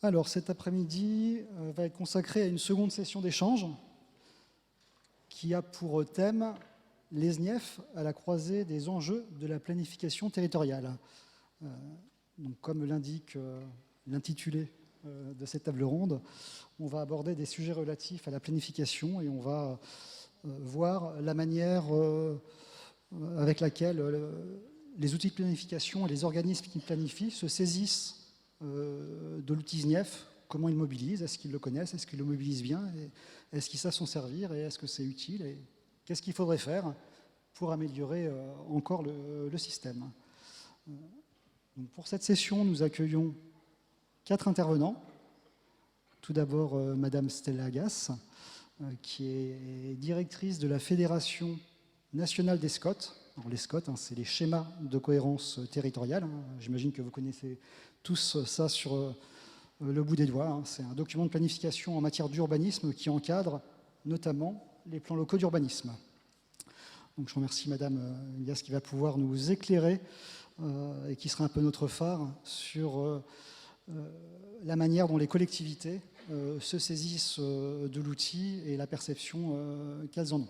Alors, cet après-midi va être consacré à une seconde session d'échange qui a pour thème les SNIEF à la croisée des enjeux de la planification territoriale. Donc, comme l'indique l'intitulé de cette table ronde, on va aborder des sujets relatifs à la planification et on va voir la manière avec laquelle les outils de planification et les organismes qui planifient se saisissent de l'outil SNIEF, comment ils le mobilisent, est-ce qu'ils le connaissent, est-ce qu'ils le mobilisent bien, est-ce qu'ils savent s'en servir et est-ce que c'est utile et qu'est-ce qu'il faudrait faire pour améliorer encore le système. Donc pour cette session, nous accueillons 4 intervenants. Tout d'abord, Madame Stella Agasse, qui est directrice de la Fédération nationale des SCOT. Alors les SCOT, c'est les schémas de cohérence territoriale. J'imagine que vous connaissez tous ça sur le bout des doigts. C'est un document de planification en matière d'urbanisme qui encadre notamment les plans locaux d'urbanisme. Donc je remercie Madame Agasse qui va pouvoir nous éclairer et qui sera un peu notre phare sur la manière dont les collectivités se saisissent de l'outil et la perception qu'elles en ont.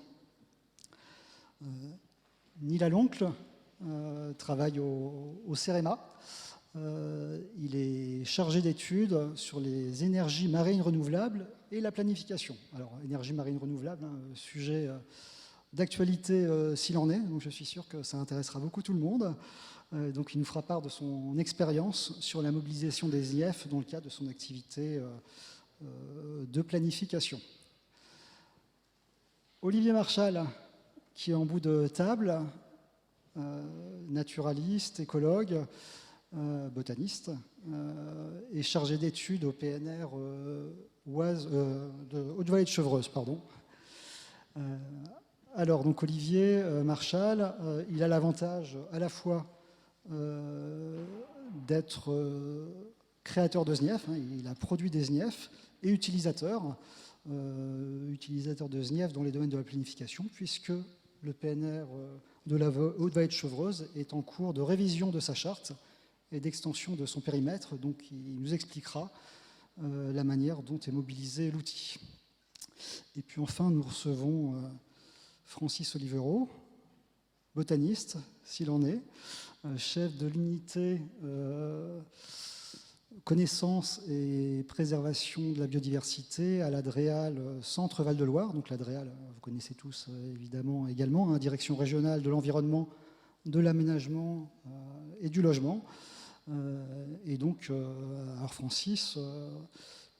Nila Loncle travaille au CEREMA. Il est chargé d'études sur les énergies marines renouvelables et la planification. Alors, énergie marine renouvelable, sujet d'actualité s'il en est, donc je suis sûr que ça intéressera beaucoup tout le monde. Donc il nous fera part de son expérience sur la mobilisation des IF dans le cadre de son activité de planification. Olivier Marchal, qui est en bout de table, naturaliste, écologue, botaniste, est chargé d'études au PNR de Haute-Vallée de Chevreuse. Pardon. Alors, donc Olivier Marchal, il a l'avantage à la fois d'être créateur de SNIEF, il a produit des SNIEF, et utilisateur de SNIEF dans les domaines de la planification, puisque le PNR de la Haute-Vallée de Chevreuse est en cours de révision de sa charte et d'extension de son périmètre, donc il nous expliquera la manière dont est mobilisé l'outil. Et puis enfin, nous recevons Francis Olivero, botaniste, s'il en est, chef de l'unité connaissance et préservation de la biodiversité à l'ADREAL Centre Val-de-Loire. Donc l'ADREAL, vous connaissez tous évidemment également, Direction régionale de l'environnement, de l'aménagement et du logement. Et donc, alors Francis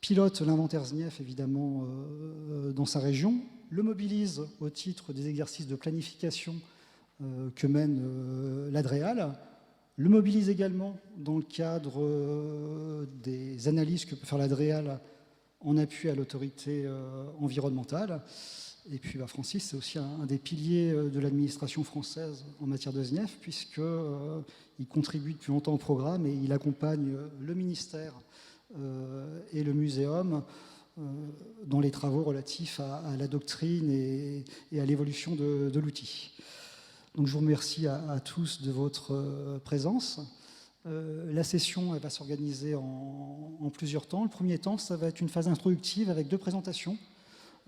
pilote l'inventaire SNIEF évidemment dans sa région, le mobilise au titre des exercices de planification que mène l'ADREAL, le mobilise également dans le cadre des analyses que peut faire l'ADREAL en appui à l'autorité environnementale. Et puis Francis, c'est aussi un des piliers de l'administration française en matière de SNIEF, puisqu'il contribue depuis longtemps au programme et il accompagne le ministère et le muséum dans les travaux relatifs à la doctrine et à l'évolution de l'outil. Donc je vous remercie à tous de votre présence. La session elle va s'organiser en plusieurs temps. Le premier temps, ça va être une phase introductive avec 2 présentations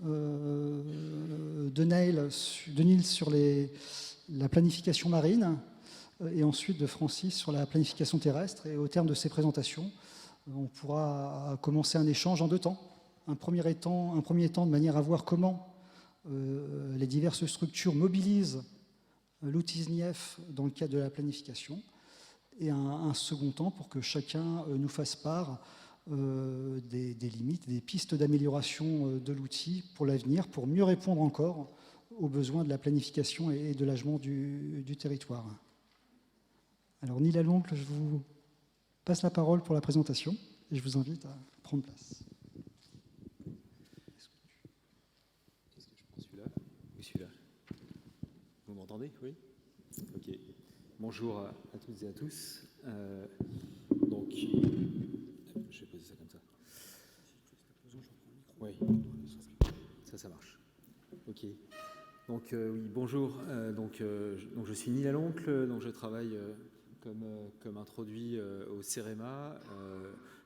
de Nils sur la planification marine et ensuite de Francis sur la planification terrestre. Et au terme de ces présentations, on pourra commencer un échange en 2 temps. Un premier temps de manière à voir comment les diverses structures mobilisent l'outil SNIEF dans le cadre de la planification, et un second temps pour que chacun nous fasse part des limites, des pistes d'amélioration de l'outil pour l'avenir, pour mieux répondre encore aux besoins de la planification et de l'aménagement du territoire. Alors Nila Loncle, je vous passe la parole pour la présentation et je vous invite à prendre place. Est-ce que je prends celui-là? Oui, celui-là. Vous m'entendez? Oui. Ok. Bonjour à toutes et à tous. Donc, je vais poser ça comme ça. Oui. Ça marche. Ok. Donc, oui, bonjour. Donc, je suis Nila Loncle. Donc, je travaille comme introduit au CEREMA.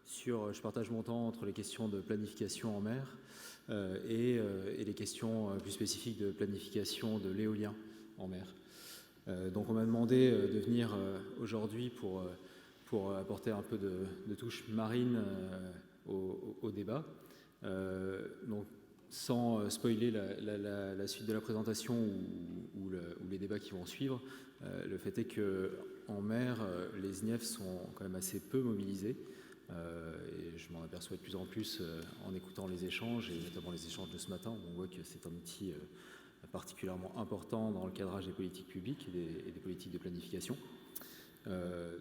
je partage mon temps entre les questions de planification en mer et les questions plus spécifiques de planification de l'éolien en mer. Donc on m'a demandé de venir aujourd'hui pour apporter un peu de touche marine au débat. Donc sans spoiler la suite de la présentation ou les débats qui vont suivre, le fait est qu'en mer, les SNIEF sont quand même assez peu mobilisés. Et je m'en aperçois de plus en plus en écoutant les échanges, et notamment les échanges de ce matin, où on voit que c'est un outil particulièrement important dans le cadrage des politiques publiques et des politiques de planification.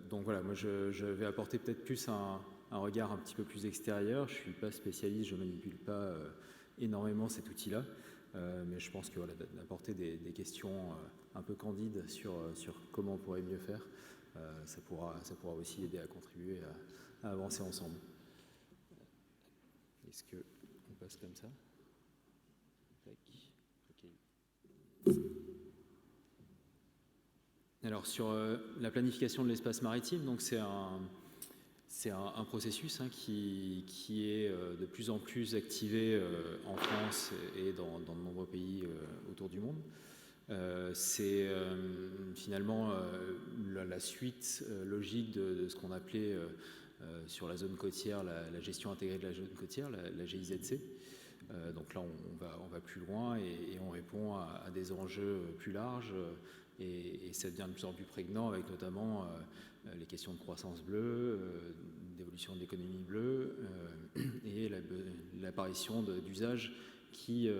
Donc voilà, moi je vais apporter peut-être plus un regard un petit peu plus extérieur. Je ne suis pas spécialiste, je ne manipule pas énormément cet outil-là, mais je pense que voilà, d'apporter des questions un peu candides sur comment on pourrait mieux faire, ça pourra aussi aider à contribuer à avancer ensemble. Est-ce qu'on passe comme ça? Okay. Alors sur la planification de l'espace maritime, donc c'est un processus qui est de plus en plus activé en France et dans de nombreux pays autour du monde. C'est finalement la suite logique de ce qu'on appelait sur la zone côtière la gestion intégrée de la zone côtière, la GIZC. Donc là, on va plus loin et on répond à des enjeux plus larges et ça devient de plus en plus prégnant avec notamment les questions de croissance bleue, d'évolution de l'économie bleue et l'apparition d'usages qui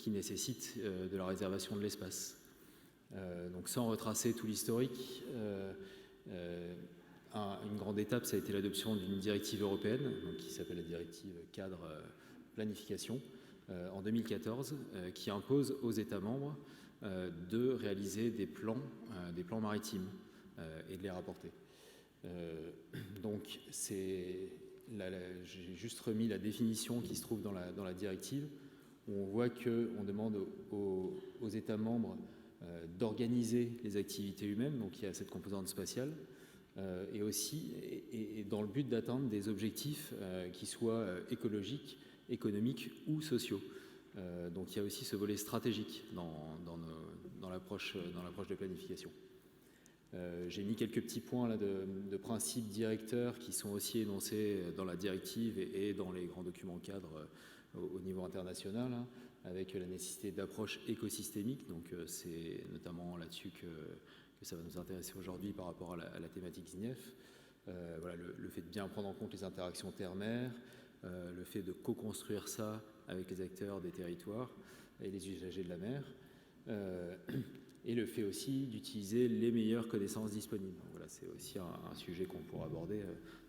nécessitent de la réservation de l'espace. Donc sans retracer tout l'historique, une grande étape, ça a été l'adoption d'une directive européenne donc, qui s'appelle la directive cadre planification en 2014, qui impose aux États membres de réaliser des plans maritimes et de les rapporter. Donc j'ai juste remis la définition qui se trouve dans la directive, où on voit qu'on demande aux États membres d'organiser les activités humaines, donc il y a cette composante spatiale, et aussi et dans le but d'atteindre des objectifs qui soient écologiques, économiques ou sociaux. Donc il y a aussi ce volet stratégique dans l'approche de planification. J'ai mis quelques petits points là de principes directeurs qui sont aussi énoncés dans la directive et dans les grands documents cadres au niveau international, avec la nécessité d'approche écosystémique. Donc c'est notamment là-dessus que ça va nous intéresser aujourd'hui par rapport à la thématique SNIEF. Voilà, le fait de bien prendre en compte les interactions terre-mer, le fait de co-construire ça avec les acteurs des territoires et les usagers de la mer, et le fait aussi d'utiliser les meilleures connaissances disponibles. Donc voilà, c'est aussi un sujet qu'on pourra aborder,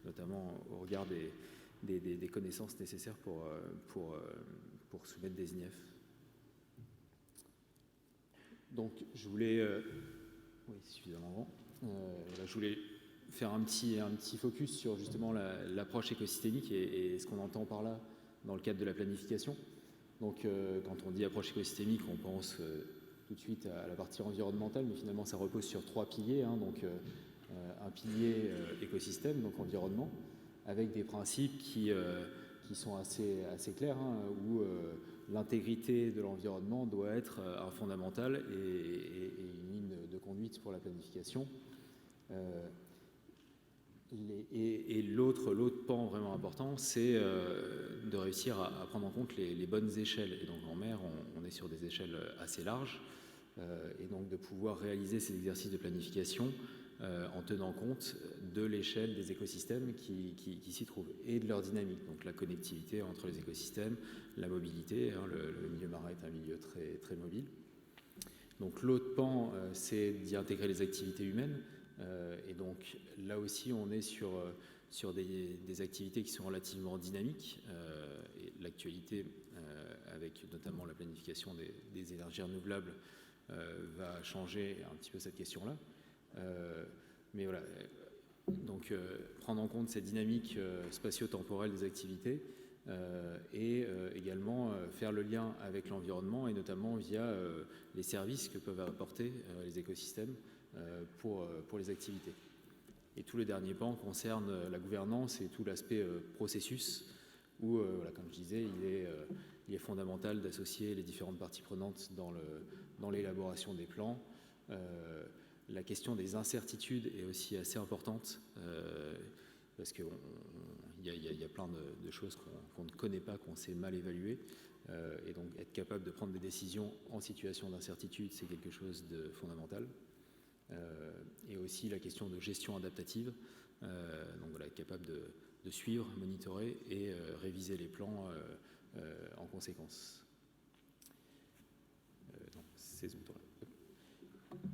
notamment au regard des connaissances nécessaires pour soumettre des SNIEF. Donc je voulais... oui, suffisamment grand. Là, je voulais faire un petit focus sur justement l'approche écosystémique et ce qu'on entend par là dans le cadre de la planification. Donc quand on dit approche écosystémique, on pense tout de suite à la partie environnementale, mais finalement ça repose sur 3 piliers. Donc un pilier écosystème, donc environnement, avec des principes qui sont assez clairs, où l'intégrité de l'environnement doit être un fondamental et une ligne de conduite pour la planification. Et l'autre pan vraiment important, c'est de réussir à prendre en compte les bonnes échelles. Et donc en mer, on est sur des échelles assez larges, et donc de pouvoir réaliser ces exercices de planification en tenant compte de l'échelle des écosystèmes qui s'y trouvent et de leur dynamique, donc la connectivité entre les écosystèmes, la mobilité, le milieu marin est un milieu très, très mobile. Donc l'autre pan, c'est d'y intégrer les activités humaines, et donc là aussi on est sur des activités qui sont relativement dynamiques, et l'actualité avec notamment la planification des énergies renouvelables va changer un petit peu cette question-là. Mais voilà, donc prendre en compte cette dynamique spatio-temporelle des activités et également faire le lien avec l'environnement et notamment via les services que peuvent apporter les écosystèmes pour les activités. Et tout le dernier pan concerne la gouvernance et tout l'aspect processus, où, comme je disais, il est fondamental d'associer les différentes parties prenantes dans l'élaboration des plans. La question des incertitudes est aussi assez importante, parce qu'il y a plein de choses qu'on ne connaît pas, qu'on sait mal évaluer. Et donc être capable de prendre des décisions en situation d'incertitude, c'est quelque chose de fondamental. Et aussi la question de gestion adaptative, donc voilà, être capable de suivre, monitorer et réviser les plans en conséquence.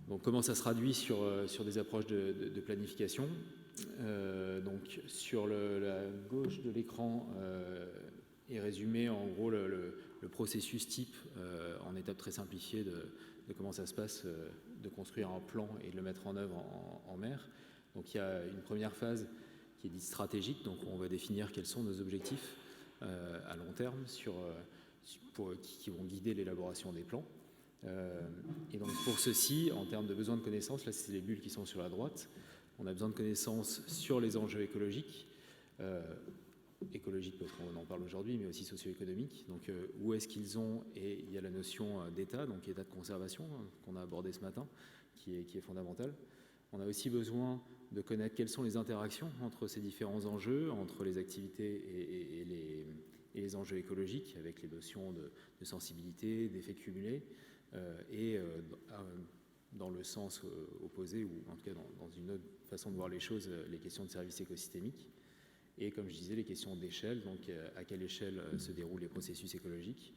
Donc comment ça se traduit sur des approches de planification. Donc sur la gauche de l'écran est résumé en gros le processus type en étape très simplifiée de comment ça se passe de construire un plan et de le mettre en œuvre en mer. Donc il y a une première phase qui est dite stratégique, donc on va définir quels sont nos objectifs à long terme qui vont guider l'élaboration des plans. Et donc pour ceci, en termes de besoin de connaissances, là c'est les bulles qui sont sur la droite, on a besoin de connaissances sur les enjeux écologiques, parce qu'on en parle aujourd'hui, mais aussi socio-économiques. Donc où est-ce qu'ils ont, et il y a la notion d'état, donc état de conservation, qu'on a abordé ce matin, qui est fondamentale. On a aussi besoin de connaître quelles sont les interactions entre ces différents enjeux, entre les activités et les enjeux écologiques, avec les notions de sensibilité, d'effets cumulés, et dans le sens opposé, ou en tout cas dans une autre façon de voir les choses, les questions de services écosystémiques. Et comme je disais, les questions d'échelle, donc à quelle échelle se déroulent les processus écologiques,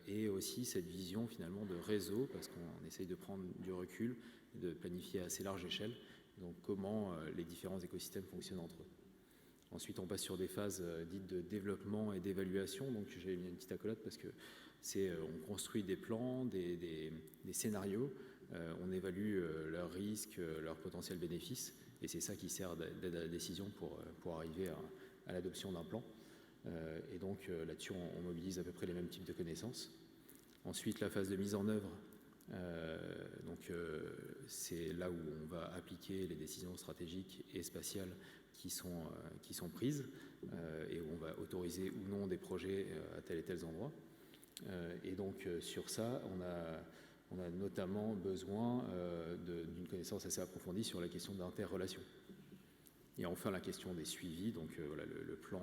et aussi cette vision finalement de réseau, parce qu'on essaye de prendre du recul, de planifier à assez large échelle, donc comment les différents écosystèmes fonctionnent entre eux. Ensuite, on passe sur des phases dites de développement et d'évaluation, donc j'ai mis une petite accolade parce que on construit des plans, des scénarios, on évalue leurs risques, leurs potentiels bénéfices, et c'est ça qui sert d'aide à la décision pour arriver à l'adoption d'un plan. Et donc là-dessus, on mobilise à peu près les mêmes types de connaissances. Ensuite, la phase de mise en œuvre, c'est là où on va appliquer les décisions stratégiques et spatiales qui sont prises, et où on va autoriser ou non des projets à tel et tel endroit. Et donc sur ça, on a notamment besoin d'une connaissance assez approfondie sur la question d'interrelation. Et enfin la question des suivis, donc voilà, le plan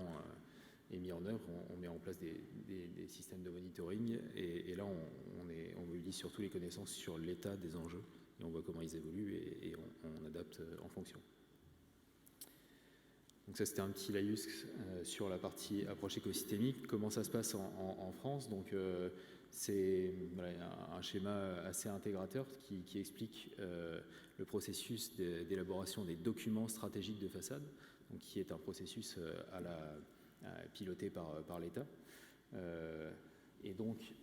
est mis en œuvre, on met en place des systèmes de monitoring, et là on mobilise surtout les connaissances sur l'état des enjeux, et on voit comment ils évoluent, et on adapte en fonction. Donc ça c'était un petit laïus sur la partie approche écosystémique. Comment ça se passe en France? Donc c'est un schéma assez intégrateur qui explique le processus d'élaboration des documents stratégiques de façade, donc qui est un processus piloté par l'État. Et donc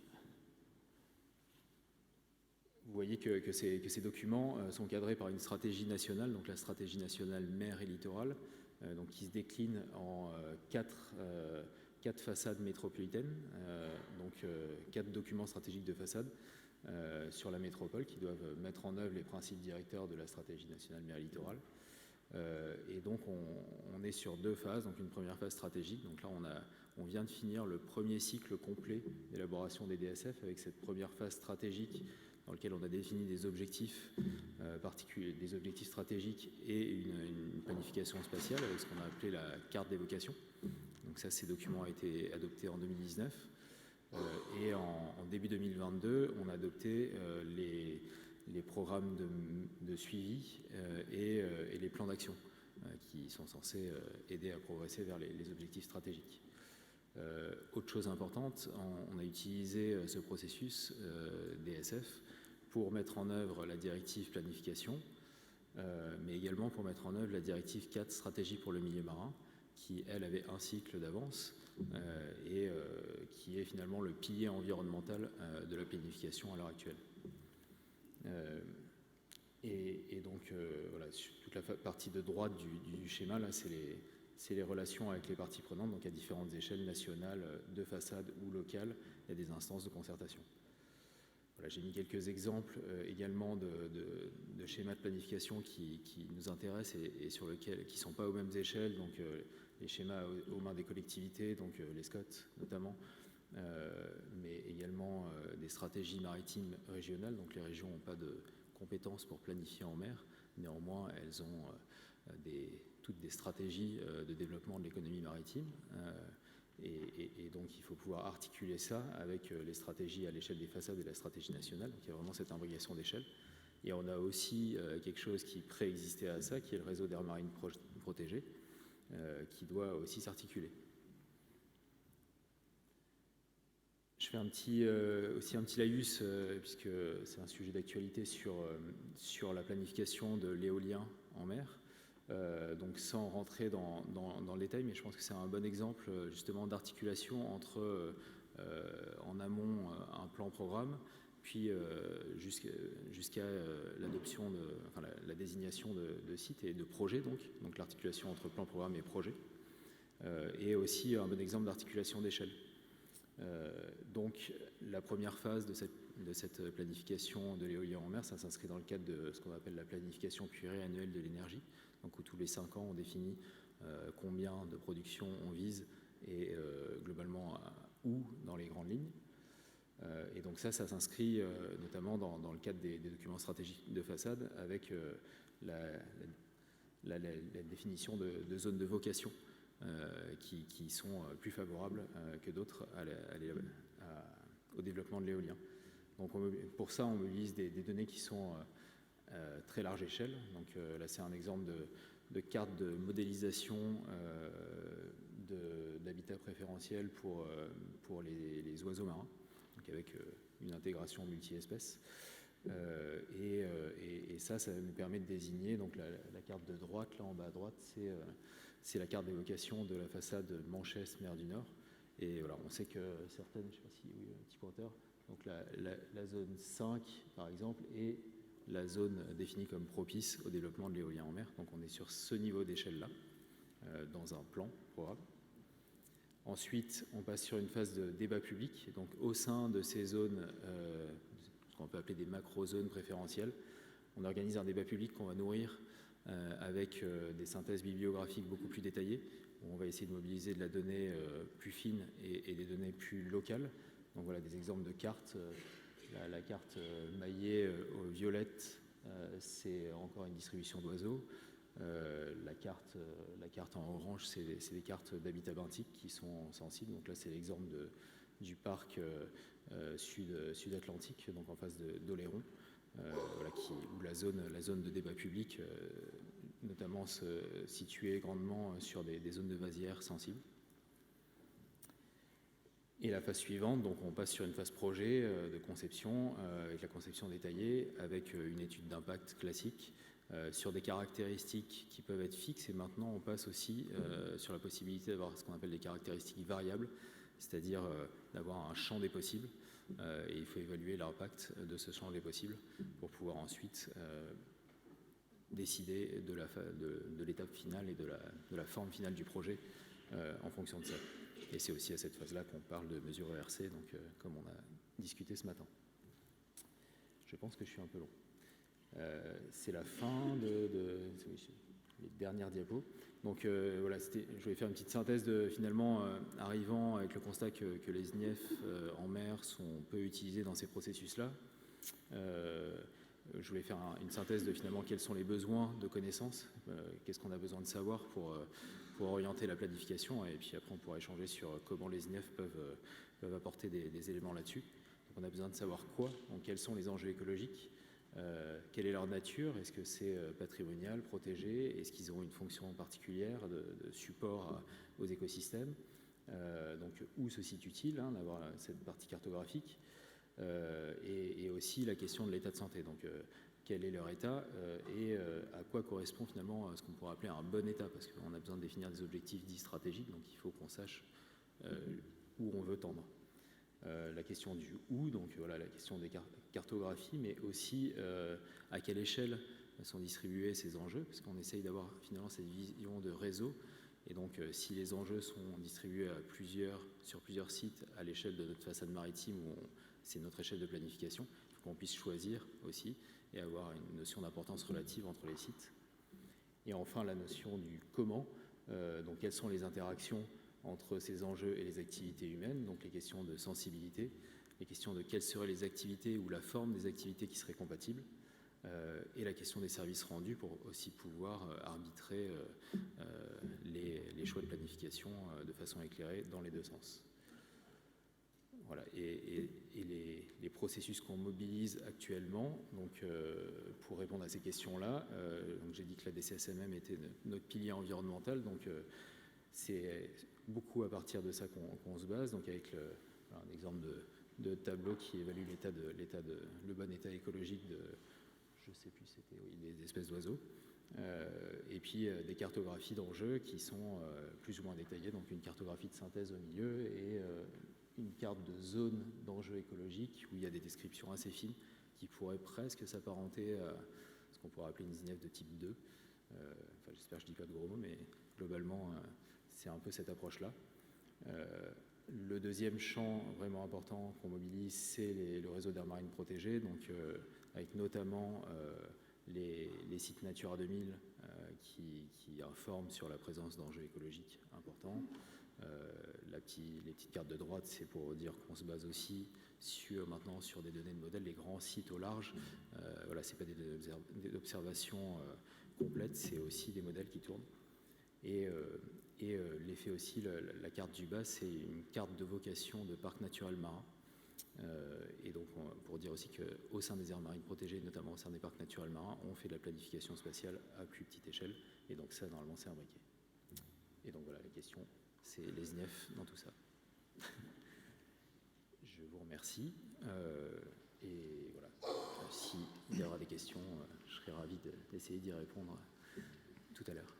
vous voyez que ces documents sont cadrés par une stratégie nationale, donc la stratégie nationale mer et littoral, donc qui se décline en quatre façades métropolitaines, donc 4 documents stratégiques de façade sur la métropole qui doivent mettre en œuvre les principes directeurs de la stratégie nationale mer et littoral. Et donc on est sur 2 phases, donc une première phase stratégique, donc là on vient de finir le premier cycle complet d'élaboration des DSF avec cette première phase stratégique dans lequel on a défini des objectifs particuliers, des objectifs stratégiques et une planification spatiale avec ce qu'on a appelé la carte d'évocation. Donc ça, ces documents ont été adoptés en 2019. Et en début 2022, on a adopté les programmes de suivi et les plans d'action qui sont censés aider à progresser vers les objectifs stratégiques. Autre chose importante, on a utilisé ce processus DSF pour mettre en œuvre la directive planification, mais également pour mettre en œuvre la directive 4 stratégie pour le milieu marin, qui elle avait un cycle d'avance et qui est finalement le pilier environnemental de la planification à l'heure actuelle. Et donc voilà, toute la partie de droite du schéma là, c'est les relations avec les parties prenantes, donc à différentes échelles nationales, de façade ou locales, il y a des instances de concertation. Voilà, j'ai mis quelques exemples également de schémas de planification qui nous intéressent et sur lesquels, qui ne sont pas aux mêmes échelles, donc les schémas aux mains des collectivités, donc les SCOT notamment, mais également des stratégies maritimes régionales, donc les régions n'ont pas de compétences pour planifier en mer, néanmoins elles ont toutes des stratégies de développement de l'économie maritime. Et donc, il faut pouvoir articuler ça avec les stratégies à l'échelle des façades et la stratégie nationale. Donc, il y a vraiment cette imbrication d'échelle. Et on a aussi quelque chose qui préexistait à ça, qui est le réseau d'aires marines protégées, qui doit aussi s'articuler. Je fais aussi un petit laïus, puisque c'est un sujet d'actualité sur la planification de l'éolien en mer. Donc sans rentrer dans le détail, mais je pense que c'est un bon exemple justement d'articulation entre en amont un plan-programme, puis jusqu'à l'adoption, la désignation de sites et de projets, donc l'articulation entre plan-programme et projet, et aussi un bon exemple d'articulation d'échelle. Donc la première phase de cette planification de l'éolien en mer, ça s'inscrit dans le cadre de ce qu'on appelle la planification pluriannuelle de l'énergie, donc où tous les 5 ans on définit combien de production on vise et globalement où dans les grandes lignes. Et donc ça s'inscrit notamment dans le cadre des documents stratégiques de façade avec la définition de zones de vocation qui sont plus favorables que d'autres au développement de l'éolien. Donc pour ça, on mobilise des données qui sont très large échelle. Donc là, c'est un exemple de carte de modélisation d'habitat préférentiel pour les oiseaux marins, donc avec une intégration multi-espèces. Et ça nous permet de désigner donc la carte de droite, là en bas à droite, c'est la carte d'évocation de la façade Manchès, mer du Nord. Et voilà, on sait que certaines, je ne sais pas si oui, un petit pointeur, donc la zone 5 par exemple est la zone définie comme propice au développement de l'éolien en mer. Donc on est sur ce niveau d'échelle-là, dans un plan programme. Ensuite, on passe sur une phase de débat public. Donc au sein de ces zones, ce qu'on peut appeler des macro-zones préférentielles, on organise un débat public qu'on va nourrir avec des synthèses bibliographiques beaucoup plus détaillées, où on va essayer de mobiliser de la donnée plus fine et des données plus locales. Donc voilà des exemples de cartes. La carte maillée violette, c'est encore une distribution d'oiseaux. La carte en orange, c'est des cartes d'habitat benthique qui sont sensibles. Donc là, c'est l'exemple du parc sud-atlantique, donc en face d'Oléron, voilà, où la zone de débat public, notamment située grandement sur des zones de vasières sensibles. Et la phase suivante, donc on passe sur une phase projet de conception, avec la conception détaillée, avec une étude d'impact classique, sur des caractéristiques qui peuvent être fixes. Et maintenant, on passe aussi sur la possibilité d'avoir ce qu'on appelle des caractéristiques variables, c'est-à-dire d'avoir un champ des possibles. Et il faut évaluer l'impact de ce champ des possibles pour pouvoir ensuite décider de l'étape finale et de la forme finale du projet en fonction de ça. Et c'est aussi à cette phase-là qu'on parle de mesures ERC, donc comme on a discuté ce matin. Je pense que je suis un peu long. C'est la fin les dernières diapos. Donc voilà, je vais faire une petite synthèse de finalement arrivant avec le constat que les SNIEF en mer sont peu utilisés dans ces processus-là. Je voulais faire une synthèse de finalement quels sont les besoins de connaissances, qu'est-ce qu'on a besoin de savoir pour orienter la planification, et puis après on pourra échanger sur comment les SNIEF peuvent apporter des éléments là-dessus. Donc on a besoin de savoir quoi, donc quels sont les enjeux écologiques, quelle est leur nature, est-ce que c'est patrimonial, protégé, est-ce qu'ils ont une fonction particulière de support aux écosystèmes, donc où se situe-t-il, d'avoir cette partie cartographique, et aussi la question de l'état de santé, donc quel est leur état et à quoi correspond finalement ce qu'on pourrait appeler un bon état, parce qu'on a besoin de définir des objectifs dits stratégiques, donc il faut qu'on sache où on veut tendre. La question du où, donc voilà la question des cartographies, mais aussi à quelle échelle sont distribués ces enjeux, parce qu'on essaye d'avoir finalement cette vision de réseau, et donc si les enjeux sont distribués sur plusieurs sites à l'échelle de notre façade maritime, où c'est notre échelle de planification, il faut pour qu'on puisse choisir aussi et avoir une notion d'importance relative entre les sites. Et enfin, la notion du comment, donc quelles sont les interactions entre ces enjeux et les activités humaines, donc les questions de sensibilité, les questions de quelles seraient les activités ou la forme des activités qui seraient compatibles, et la question des services rendus pour aussi pouvoir arbitrer les choix de planification de façon éclairée dans les deux sens. Voilà. Et les processus qu'on mobilise actuellement, donc, pour répondre à ces questions-là, j'ai dit que la DCSMM était notre pilier environnemental, donc c'est beaucoup à partir de ça qu'on se base, donc avec un exemple de tableau qui évalue le bon état écologique de, je ne sais plus, c'était des espèces d'oiseaux, et puis des cartographies d'enjeux qui sont plus ou moins détaillées, donc une cartographie de synthèse au milieu et une carte de zone d'enjeux écologiques où il y a des descriptions assez fines qui pourraient presque s'apparenter à ce qu'on pourrait appeler une SNIEF de type 2. J'espère que je ne dis pas de gros mots, mais globalement, c'est un peu cette approche-là. Le deuxième champ vraiment important qu'on mobilise, c'est le réseau d'aires marines protégées, donc avec notamment les sites Natura 2000 qui informent sur la présence d'enjeux écologiques importants. Les petites cartes de droite, c'est pour dire qu'on se base aussi maintenant sur des données de modèles, les grands sites au large. Voilà, c'est pas des observations complètes, c'est aussi des modèles qui tournent. Et l'effet aussi, la carte du bas, c'est une carte de vocation de parc naturel marin. Et donc, pour dire aussi qu'au sein des aires marines protégées, notamment au sein des parcs naturels marins, on fait de la planification spatiale à plus petite échelle. Et donc ça, normalement, c'est imbriqué. Et donc voilà, la question, c'est les SNIEF dans tout ça. Je vous remercie. Et voilà, s'il y aura des questions, je serai ravi d'essayer d'y répondre tout à l'heure.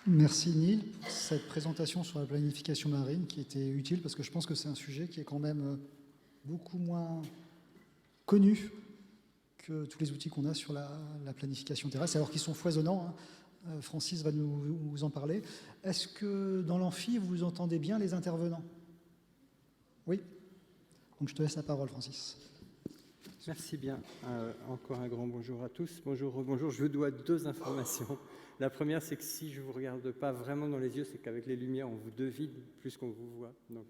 Merci Neil pour cette présentation sur la planification marine qui était utile parce que je pense que c'est un sujet qui est quand même beaucoup moins connu que tous les outils qu'on a sur la planification terrestre, alors qu'ils sont foisonnants. Francis va nous en parler. Est-ce que dans l'amphi, vous entendez bien les intervenants? Oui. Donc je te laisse la parole, Francis. Merci bien. Encore un grand bonjour à tous. Bonjour. Je vous dois 2 informations. La première, c'est que si je ne vous regarde pas vraiment dans les yeux, c'est qu'avec les lumières, on vous devine plus qu'on vous voit. Donc,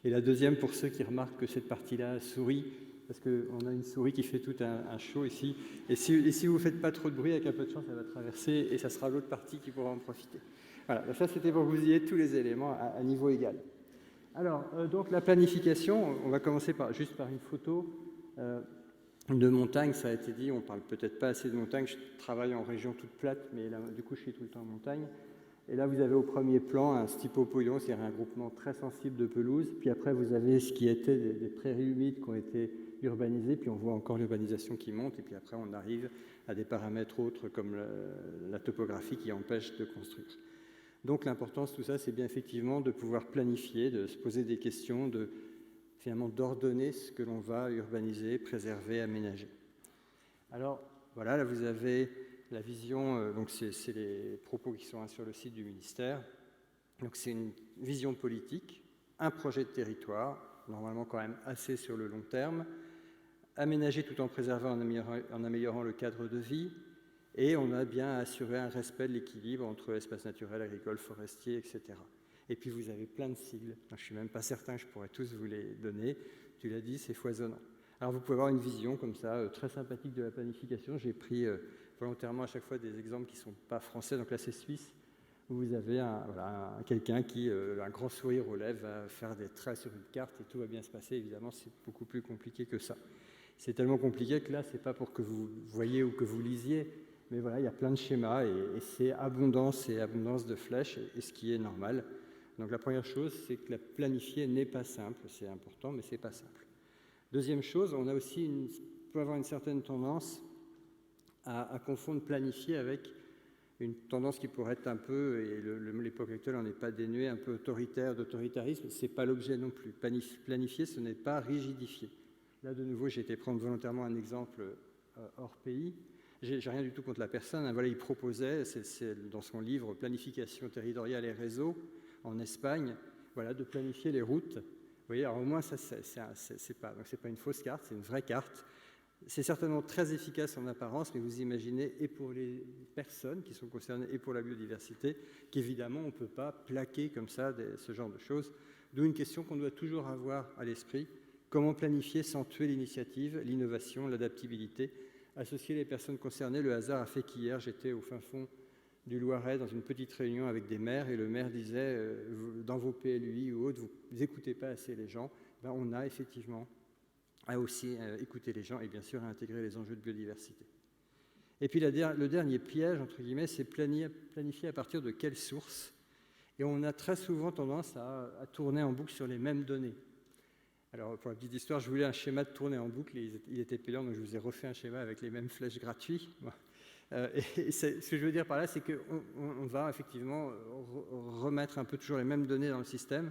et la deuxième, pour ceux qui remarquent que cette partie-là sourit, parce qu'on a une souris qui fait tout un show ici. Et si vous ne faites pas trop de bruit, avec un peu de chance, elle va traverser et ça sera l'autre partie qui pourra en profiter. Voilà, ça c'était pour que vous ayez tous les éléments à niveau égal. Alors, donc la planification, on va commencer juste par une photo. De montagne, ça a été dit, on ne parle peut-être pas assez de montagne, je travaille en région toute plate, mais là, du coup je suis tout le temps en montagne. Et là vous avez au premier plan un stipopoïdon, c'est-à-dire un groupement très sensible de pelouse, puis après vous avez ce qui était des prairies humides qui ont été urbanisées, puis on voit encore l'urbanisation qui monte, et puis après on arrive à des paramètres autres comme la topographie qui empêche de construire. Donc l'importance de tout ça, c'est bien effectivement de pouvoir planifier, de se poser des questions, finalement d'ordonner ce que l'on va urbaniser, préserver, aménager. Alors voilà, là vous avez la vision, donc c'est les propos qui sont sur le site du ministère. Donc c'est une vision politique, un projet de territoire, normalement quand même assez sur le long terme, aménager tout en préservant, en améliorant le cadre de vie, et on a bien assuré un respect de l'équilibre entre espaces naturels, agricoles, forestiers, etc. Et puis vous avez plein de sigles, je ne suis même pas certain que je pourrais tous vous les donner, tu l'as dit, c'est foisonnant. Alors vous pouvez avoir une vision comme ça, très sympathique de la planification. J'ai pris volontairement à chaque fois des exemples qui ne sont pas français, donc là c'est suisse, où vous avez quelqu'un qui, un grand sourire aux lèvres, va faire des traits sur une carte et tout va bien se passer. Évidemment, c'est beaucoup plus compliqué que ça. C'est tellement compliqué que là, ce n'est pas pour que vous voyez ou que vous lisiez, mais voilà, il y a plein de schémas et c'est abondance de flèches, et ce qui est normal. Donc la première chose, c'est que la planifier n'est pas simple, c'est important, mais ce n'est pas simple. Deuxième chose, on a aussi peut avoir une certaine tendance à confondre planifier avec une tendance qui pourrait être un peu, et l'époque actuelle n'en est pas dénuée, un peu autoritaire, d'autoritarisme. Ce n'est pas l'objet non plus. Planifier, ce n'est pas rigidifier. Là, de nouveau, j'ai été prendre volontairement un exemple hors pays. j'ai rien du tout contre la personne, hein. Voilà, il proposait, c'est dans son livre Planification territoriale et réseau en Espagne, voilà, de planifier les routes. Vous voyez, alors au moins, ça, c'est pas une fausse carte, c'est une vraie carte. C'est certainement très efficace en apparence, mais vous imaginez, et pour les personnes qui sont concernées, et pour la biodiversité, qu'évidemment, on ne peut pas plaquer comme ça ce genre de choses. D'où une question qu'on doit toujours avoir à l'esprit. Comment planifier sans tuer l'initiative, l'innovation, l'adaptabilité, associer les personnes concernées? Le hasard a fait qu'hier, j'étais au fin fond du Loiret dans une petite réunion avec des maires, et le maire disait, dans vos PLUI ou autres, vous n'écoutez pas assez les gens. Ben, on a effectivement à aussi écouter les gens et bien sûr à intégrer les enjeux de biodiversité. Et puis le dernier piège, entre guillemets, c'est planifier à partir de quelles sources. Et on a très souvent tendance à tourner en boucle sur les mêmes données. Alors, pour la petite histoire, je voulais un schéma de tournée en boucle, et il était payant, donc je vous ai refait un schéma avec les mêmes flèches gratuits. Et ce que je veux dire par là, c'est qu'on va effectivement remettre un peu toujours les mêmes données dans le système.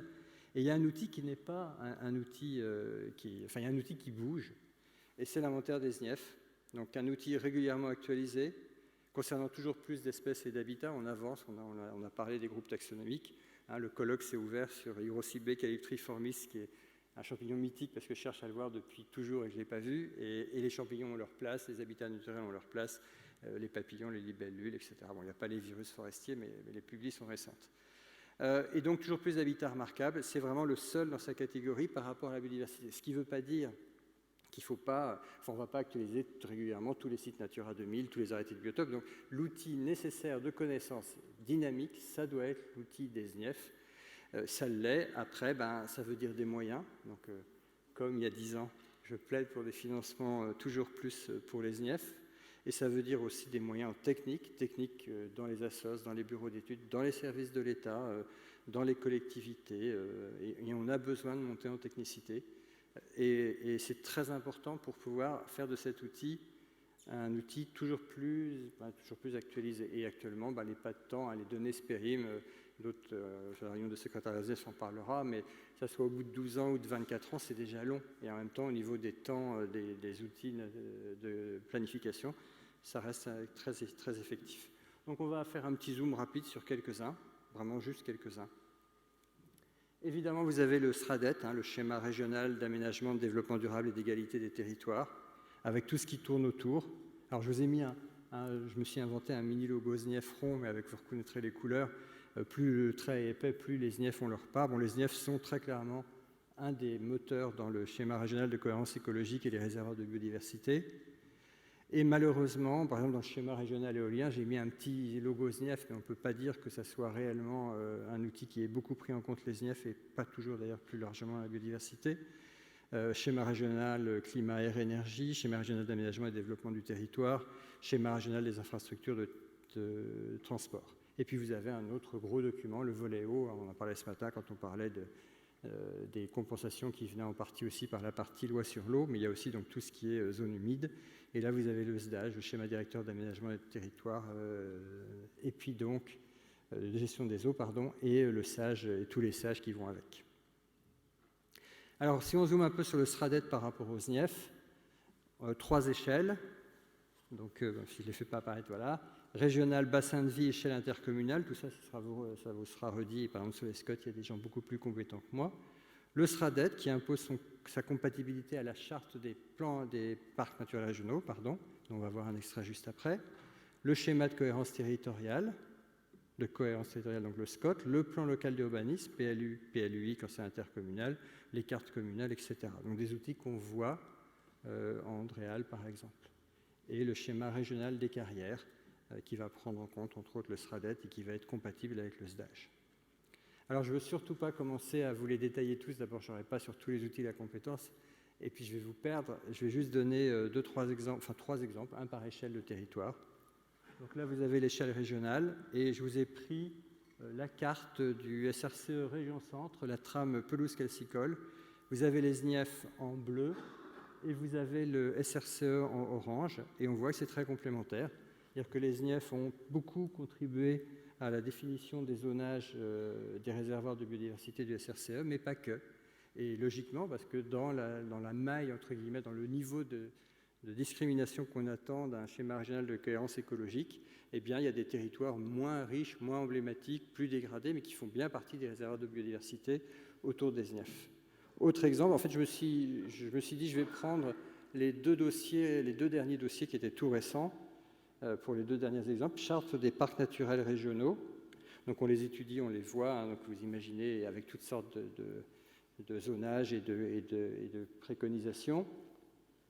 Et il y a un outil qui n'est pas un outil il y a un outil qui bouge, et c'est l'inventaire des SNIEF. Donc un outil régulièrement actualisé, concernant toujours plus d'espèces et d'habitats. On avance, on a parlé des groupes taxonomiques. Hein, le colloque s'est ouvert sur Eurocibe calyptriformis, qui est un champignon mythique parce que je cherche à le voir depuis toujours et que je ne l'ai pas vu. Et les champignons ont leur place, les habitats naturels ont leur place, les papillons, les libellules, etc. Bon, il n'y a pas les virus forestiers, mais les publis sont récentes. Et donc toujours plus d'habitats remarquables, c'est vraiment le seul dans sa catégorie par rapport à la biodiversité. Ce qui ne veut pas dire qu'il ne faut pas, on ne va pas actualiser régulièrement tous les sites Natura 2000, tous les arrêtés de biotope. Donc l'outil nécessaire de connaissance dynamique, ça doit être l'outil des SNIEF. Ça l'est. Après, ça veut dire des moyens. Donc comme il y a 10 ans, je plaide pour des financements toujours plus pour les SNIEF. Et ça veut dire aussi des moyens techniques dans les assos, dans les bureaux d'études, dans les services de l'État, dans les collectivités. Et on a besoin de monter en technicité. Et c'est très important pour pouvoir faire de cet outil un outil toujours plus actualisé. Et actuellement, il n'est pas de temps, les données se périment. D'autres, la réunion de secrétariat en parlera, mais que ça soit au bout de 12 ans ou de 24 ans, c'est déjà long. Et en même temps, au niveau des temps des outils de planification, ça reste très, très effectif. Donc on va faire un petit zoom rapide sur quelques-uns, vraiment juste quelques-uns. Évidemment, vous avez le SRADET, le schéma régional d'aménagement, de développement durable et d'égalité des territoires, avec tout ce qui tourne autour. Alors je vous ai mis je me suis inventé un mini logo SNIEF rond, mais avec, vous reconnaîtrez les couleurs. Plus le trait est épais, plus les SNIEF ont leur part. Bon, les SNIEF sont très clairement un des moteurs dans le schéma régional de cohérence écologique et les réservoirs de biodiversité. Et malheureusement, par exemple, dans le schéma régional éolien, j'ai mis un petit logo SNIEF, mais on ne peut pas dire que ça soit réellement un outil qui ait beaucoup pris en compte les SNIEF et pas toujours d'ailleurs plus largement la biodiversité. Schéma régional climat, air, énergie, schéma régional d'aménagement et de développement du territoire, schéma régional des infrastructures de transport. Et puis vous avez un autre gros document, le volet eau, on en parlait ce matin quand on parlait des compensations qui venaient en partie aussi par la partie loi sur l'eau, mais il y a aussi donc tout ce qui est zone humide. Et là, vous avez le SDAGE, le schéma directeur d'aménagement et de territoire, et puis donc de gestion des eaux, pardon, et le SAGE et tous les SAGE qui vont avec. Alors, si on zoome un peu sur le SRADET par rapport au SNIEF, 3 échelles, donc si je ne les fais pas apparaître, voilà. Régional, bassin de vie, échelle intercommunale, tout ça, ça vous sera redit. Par exemple, sur les SCOT, il y a des gens beaucoup plus compétents que moi. Le SRADET, qui impose sa compatibilité à la charte des plans des parcs naturels régionaux, dont on va voir un extrait juste après. Le schéma de cohérence territoriale, donc le SCOT, le plan local d'urbanisme, PLU, PLUI quand c'est intercommunal, les cartes communales, etc. Donc des outils qu'on voit en Andréal, par exemple. Et le schéma régional des carrières, qui va prendre en compte, entre autres, le SRADET et qui va être compatible avec le SDAGE. Alors, je ne veux surtout pas commencer à vous les détailler tous. D'abord, je n'aurai pas sur tous les outils la compétence. Et puis, je vais vous perdre. Je vais juste donner 3 exemples, un par échelle de territoire. Donc là, vous avez l'échelle régionale. Et je vous ai pris la carte du SRCE Région Centre, la trame pelouse-calcicole. Vous avez les SNIEF en bleu et vous avez le SRCE en orange. Et on voit que c'est très complémentaire. C'est-à-dire que les SNIEF ont beaucoup contribué à la définition des zonages des réservoirs de biodiversité du SRCE, mais pas que. Et logiquement, parce que dans la maille, entre guillemets, dans le niveau discrimination qu'on attend d'un schéma régional de cohérence écologique, eh bien, il y a des territoires moins riches, moins emblématiques, plus dégradés, mais qui font bien partie des réservoirs de biodiversité autour des SNIEF. Autre exemple, en fait, je me suis dit, je vais prendre les deux derniers dossiers qui étaient tout récents, pour les deux derniers exemples, charte des parcs naturels régionaux. Donc on les étudie, on les voit, hein, donc vous imaginez avec toutes sortes de zonages et de préconisations.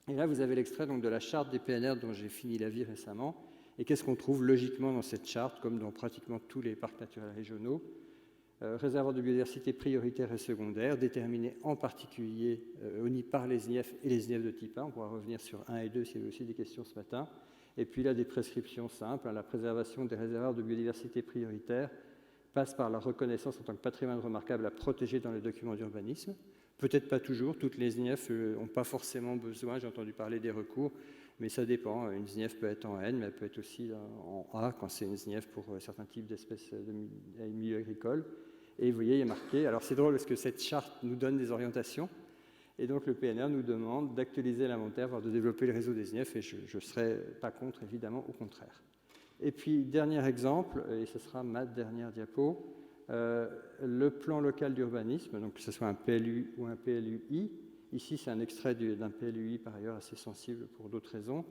Et là, vous avez l'extrait donc de la charte des PNR dont j'ai fini l'avis récemment. Et qu'est-ce qu'on trouve logiquement dans cette charte, comme dans pratiquement tous les parcs naturels régionaux? Réservoirs de biodiversité prioritaires et secondaires, déterminés en particulier par les SNIEF et les SNIEF de type 1. On pourra revenir sur 1 et 2 s'il y avait aussi des questions ce matin. Et puis là, des prescriptions simples. Hein, la préservation des réservoirs de biodiversité prioritaires passe par la reconnaissance en tant que patrimoine remarquable à protéger dans les documents d'urbanisme. Peut-être pas toujours, toutes les SNIEF n'ont pas forcément besoin, j'ai entendu parler des recours, mais ça dépend. Une SNIEF peut être en N, mais elle peut être aussi en A, quand c'est une SNIEF pour certains types d'espèces de milieux agricoles. Et vous voyez, il est marqué, alors c'est drôle parce que cette charte nous donne des orientations, et donc le PNR nous demande d'actualiser l'inventaire, voire de développer le réseau des SNIEF, et je ne serai pas contre, évidemment, au contraire. Et puis, dernier exemple, et ce sera ma dernière diapo, le plan local d'urbanisme, donc que ce soit un PLU ou un PLUI. Ici, c'est un extrait d'un PLUI, par ailleurs, assez sensible pour d'autres raisons.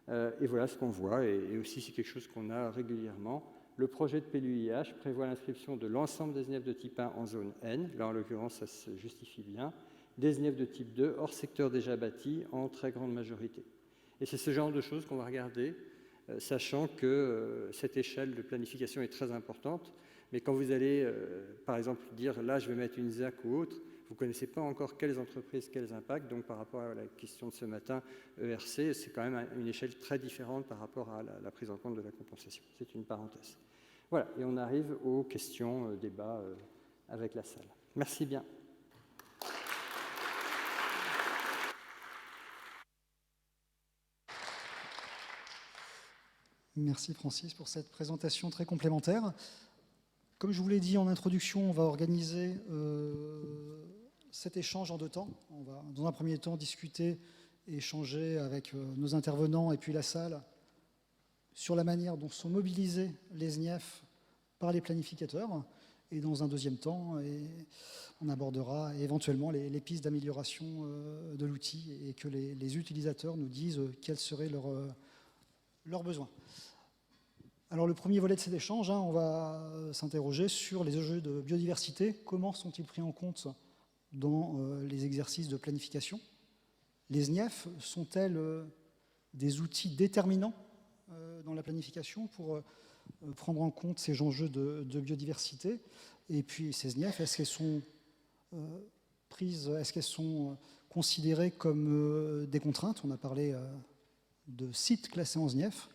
Et voilà ce qu'on voit, et aussi c'est quelque chose qu'on a régulièrement. Le projet de PLUIH prévoit l'inscription de l'ensemble des SNIEF de type 1 en zone N. Là, en l'occurrence, ça se justifie bien. Des SNIEF de type 2 hors secteur déjà bâti en très grande majorité. Et c'est ce genre de choses qu'on va regarder, sachant que cette échelle de planification est très importante. Mais quand vous allez, par exemple, dire là, je vais mettre une ZAC ou autre, vous ne connaissez pas encore quelles entreprises, quels impacts. Donc, par rapport à la question de ce matin, ERC, c'est quand même une échelle très différente par rapport à la prise en compte de la compensation. C'est une parenthèse. Voilà, et on arrive aux questions, débats avec la salle. Merci bien. Merci Francis pour cette présentation très complémentaire. Comme je vous l'ai dit en introduction, on va organiser cet échange en deux temps. On va, dans un premier temps, discuter et échanger avec nos intervenants et puis la salle sur la manière dont sont mobilisés les SNIEF par les planificateurs. Et dans un deuxième temps, on abordera éventuellement les pistes d'amélioration de l'outil et que les utilisateurs nous disent quels seraient leurs besoins. Alors le premier volet de cet échange, on va s'interroger sur les enjeux de biodiversité. Comment sont-ils pris en compte dans les exercices de planification? Les SNIEF sont-elles des outils déterminants dans la planification pour prendre en compte ces enjeux de biodiversité? Et puis ces SNIEF, est-ce qu'elles sont considérées comme des contraintes? On a parlé de sites classés en SNIEF.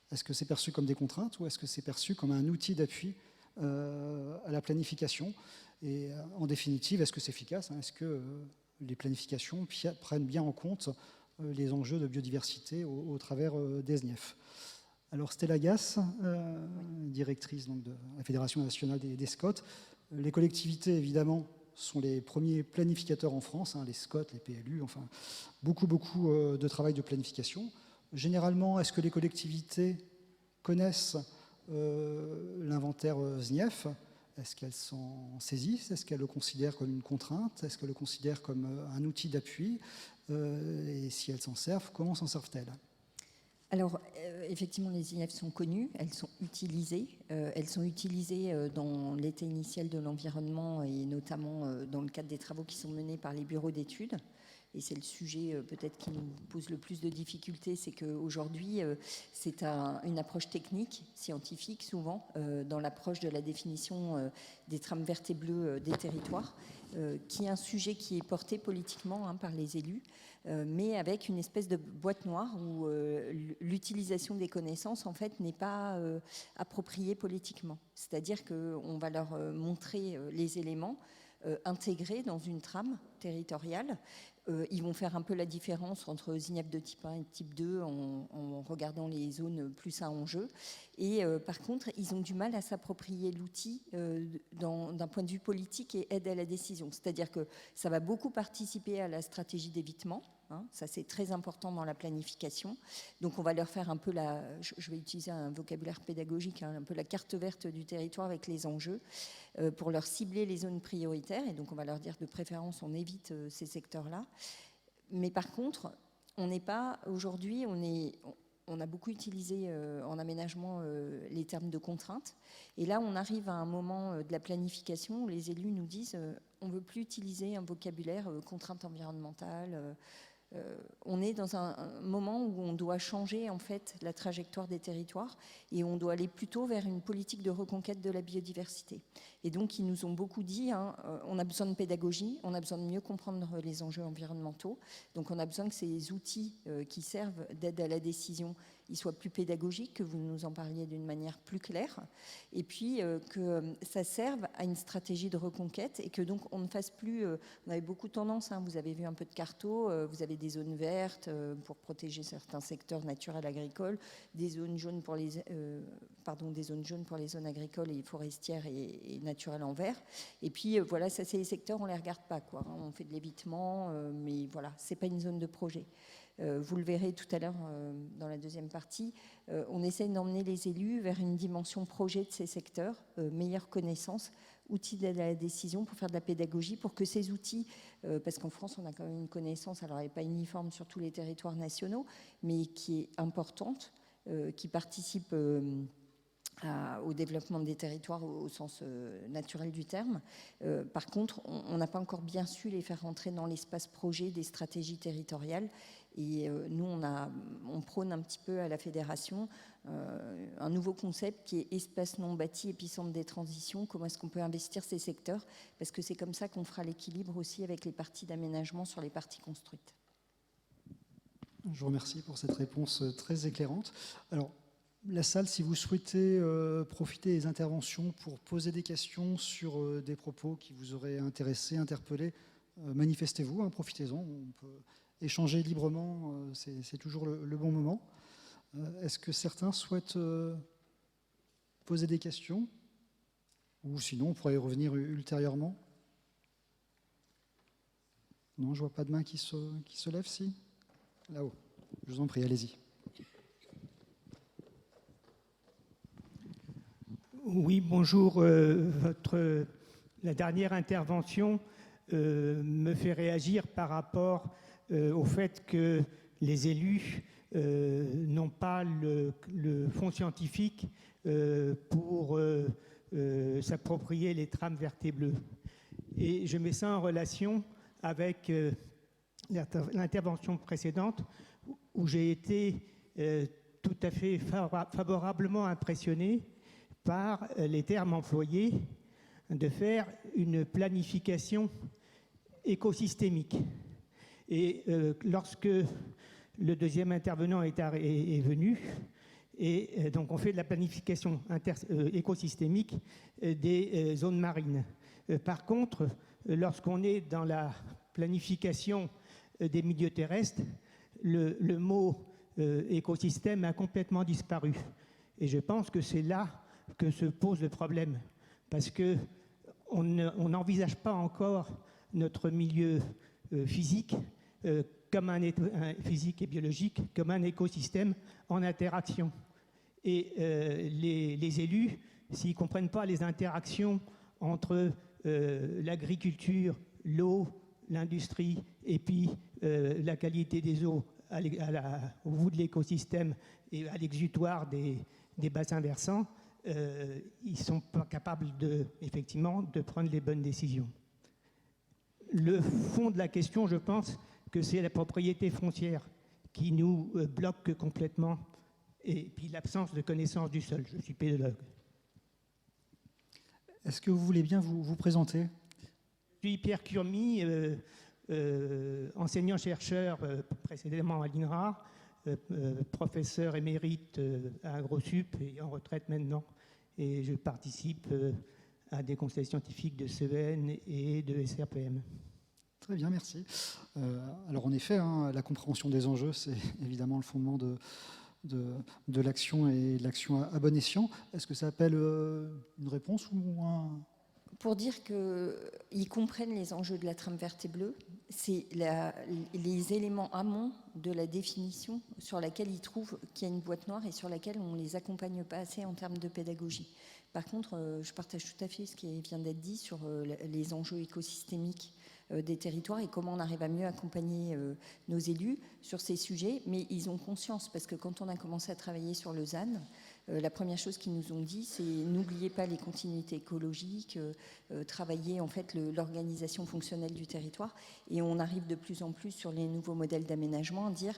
Est-ce que c'est perçu comme des contraintes ou est-ce que c'est perçu comme un outil d'appui à la planification? Et en définitive, est-ce que c'est efficace? Est-ce que les planifications prennent bien en compte les enjeux de biodiversité au travers des SNIEF? Alors Stella Gass, directrice donc, de la Fédération nationale des SCOT, les collectivités évidemment sont les premiers planificateurs en France, les SCOT, les PLU, enfin beaucoup de travail de planification. Généralement, est-ce que les collectivités connaissent l'inventaire SNIEF? Est-ce qu'elles s'en saisissent? Est-ce qu'elles le considèrent comme une contrainte? Est-ce qu'elles le considèrent comme un outil d'appui? Et si elles s'en servent, comment s'en servent-elles? Alors, effectivement, les SNIEF sont connues, elles sont utilisées. Elles sont utilisées dans l'état initial de l'environnement et notamment dans le cadre des travaux qui sont menés par les bureaux d'études. Et c'est le sujet peut-être qui nous pose le plus de difficultés, c'est qu'aujourd'hui, c'est une approche technique, scientifique souvent, dans l'approche de la définition des trames vertes et bleues des territoires, qui est un sujet qui est porté politiquement par les élus, mais avec une espèce de boîte noire où l'utilisation des connaissances, en fait, n'est pas appropriée politiquement. C'est-à-dire qu'on va leur montrer les éléments intégrés dans une trame territoriale. Ils vont faire un peu la différence entre SNIEF de type 1 et type 2 en regardant les zones plus à enjeu. Et par contre, ils ont du mal à s'approprier l'outil d'un point de vue politique et aide à la décision. C'est-à-dire que ça va beaucoup participer à la stratégie d'évitement, hein. Ça, c'est très important dans la planification. Donc, on va leur faire un peu je vais utiliser un vocabulaire pédagogique, hein, un peu la carte verte du territoire avec les enjeux pour leur cibler les zones prioritaires. Et donc, on va leur dire de préférence, on évite ces secteurs-là. Mais par contre, on n'est pas, aujourd'hui, on a beaucoup utilisé en aménagement les termes de contraintes. Et là, on arrive à un moment de la planification où les élus nous disent on ne veut plus utiliser un vocabulaire contrainte environnementale. On est dans un moment où on doit changer en fait la trajectoire des territoires et on doit aller plutôt vers une politique de reconquête de la biodiversité. Et donc, ils nous ont beaucoup dit, hein, on a besoin de pédagogie, on a besoin de mieux comprendre les enjeux environnementaux. Donc, on a besoin que ces outils qui servent d'aide à la décision, ils soient plus pédagogiques, que vous nous en parliez d'une manière plus claire, et puis que ça serve à une stratégie de reconquête et que donc on ne fasse plus, on avait beaucoup tendance, hein, vous avez vu un peu de carto, vous avez des zones vertes pour protéger certains secteurs naturels agricoles, des zones jaunes pour les zones agricoles et forestières et naturelles en vert. Et puis voilà, ça c'est les secteurs, on les regarde pas, quoi. On fait de l'évitement, mais voilà, c'est pas une zone de projet. Vous le verrez tout à l'heure dans la deuxième partie, on essaye d'emmener les élus vers une dimension projet de ces secteurs, meilleure connaissance, outils d'aide à la décision pour faire de la pédagogie, pour que ces outils, parce qu'en France on a quand même une connaissance, alors elle n'est pas uniforme sur tous les territoires nationaux, mais qui est importante, qui participe au développement des territoires au sens naturel du terme. Par contre, on n'a pas encore bien su les faire rentrer dans l'espace projet des stratégies territoriales. Et nous, on prône un petit peu à la fédération un nouveau concept qui est espace non bâti, épicentre des transitions. Comment est-ce qu'on peut investir ces secteurs? Parce que c'est comme ça qu'on fera l'équilibre aussi avec les parties d'aménagement sur les parties construites. Je vous remercie pour cette réponse très éclairante. Alors, la salle, si vous souhaitez profiter des interventions pour poser des questions sur des propos qui vous auraient intéressé, interpellé, manifestez-vous, hein, profitez-en. On peut échanger librement, c'est toujours le bon moment. Est-ce que certains souhaitent poser des questions? Ou sinon, on pourrait y revenir ultérieurement. Non, je ne vois pas de main qui se lève, si? Là-haut. Je vous en prie, allez-y. Oui, bonjour. La dernière intervention me fait réagir par rapport au fait que les élus n'ont pas le fonds scientifique pour s'approprier les trames vertes et bleues. Et je mets ça en relation avec l'intervention précédente où j'ai été tout à fait favorablement impressionné par les termes employés de faire une planification écosystémique. Et lorsque le deuxième intervenant est venu, et donc on fait de la planification écosystémique des zones marines. Par contre, lorsqu'on est dans la planification des milieux terrestres, le mot écosystème a complètement disparu. Et je pense que c'est là que se pose le problème, parce qu'on n'envisage pas encore notre milieu physique comme physique et biologique comme un écosystème en interaction. Et les élus, s'ils ne comprennent pas les interactions entre l'agriculture, l'eau, l'industrie et puis la qualité des eaux au bout de l'écosystème et à l'exutoire des bassins versants, ils ne sont pas capables effectivement de prendre les bonnes décisions. Le fond de la question, je pense que c'est la propriété foncière qui nous bloque complètement, et puis l'absence de connaissance du sol. Je suis pédologue. Est-ce que vous voulez bien vous présenter? Je suis Pierre Curmy, enseignant-chercheur précédemment à l'INRA, professeur émérite à AgroSup et en retraite maintenant. Et je participe à des conseils scientifiques de CEN et de SRPM. Très bien, merci. Alors en effet, hein, la compréhension des enjeux, c'est évidemment le fondement de l'action et de l'action à bon escient. Est-ce que ça appelle une réponse ou Pour dire qu'ils comprennent les enjeux de la trame verte et bleue, c'est les éléments amont de la définition sur laquelle ils trouvent qu'il y a une boîte noire et sur laquelle on ne les accompagne pas assez en termes de pédagogie. Par contre, je partage tout à fait ce qui vient d'être dit sur les enjeux écosystémiques des territoires et comment on arrive à mieux accompagner nos élus sur ces sujets, mais ils ont conscience, parce que quand on a commencé à travailler sur le ZAN, la première chose qu'ils nous ont dit, c'est n'oubliez pas les continuités écologiques, travailler en fait l'organisation fonctionnelle du territoire, et on arrive de plus en plus sur les nouveaux modèles d'aménagement à dire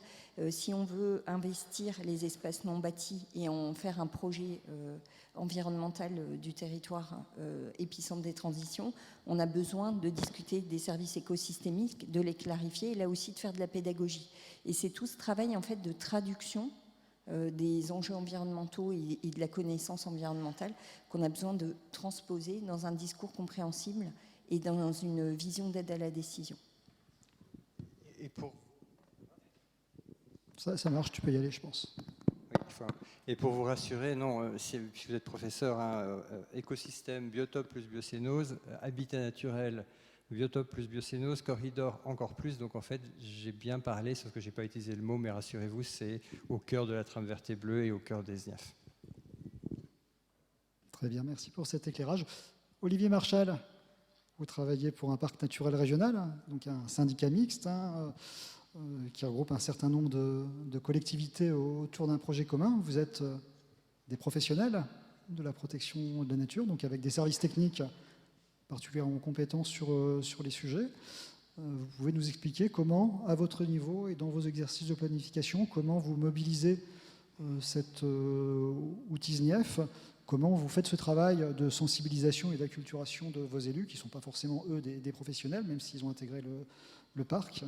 si on veut investir les espaces non bâtis et en faire un projet environnemental du territoire épicentre des transitions, on a besoin de discuter des services écosystémiques, de les clarifier et là aussi de faire de la pédagogie. Et c'est tout ce travail en fait de traduction des enjeux environnementaux et de la connaissance environnementale qu'on a besoin de transposer dans un discours compréhensible et dans une vision d'aide à la décision. Et pour... Ça marche, tu peux y aller, je pense. Et pour vous rassurer, non, si vous êtes professeur, hein, écosystème, biotope plus biocénose, habitat naturel, biotope plus biocénose, corridor encore plus. Donc en fait, j'ai bien parlé, sauf que je n'ai pas utilisé le mot, mais rassurez-vous, c'est au cœur de la trame verte et bleue et au cœur des SNIAF. Très bien, merci pour cet éclairage. Olivier Marchal, vous travaillez pour un parc naturel régional, donc un syndicat mixte, hein, qui regroupe un certain nombre de collectivités autour d'un projet commun. Vous êtes des professionnels de la protection de la nature, donc avec des services techniques particulièrement compétents sur les sujets. Vous pouvez nous expliquer comment, à votre niveau et dans vos exercices de planification, comment vous mobilisez cet outil SNIEF, comment vous faites ce travail de sensibilisation et d'acculturation de vos élus, qui ne sont pas forcément, eux, des professionnels, même s'ils ont intégré le parc.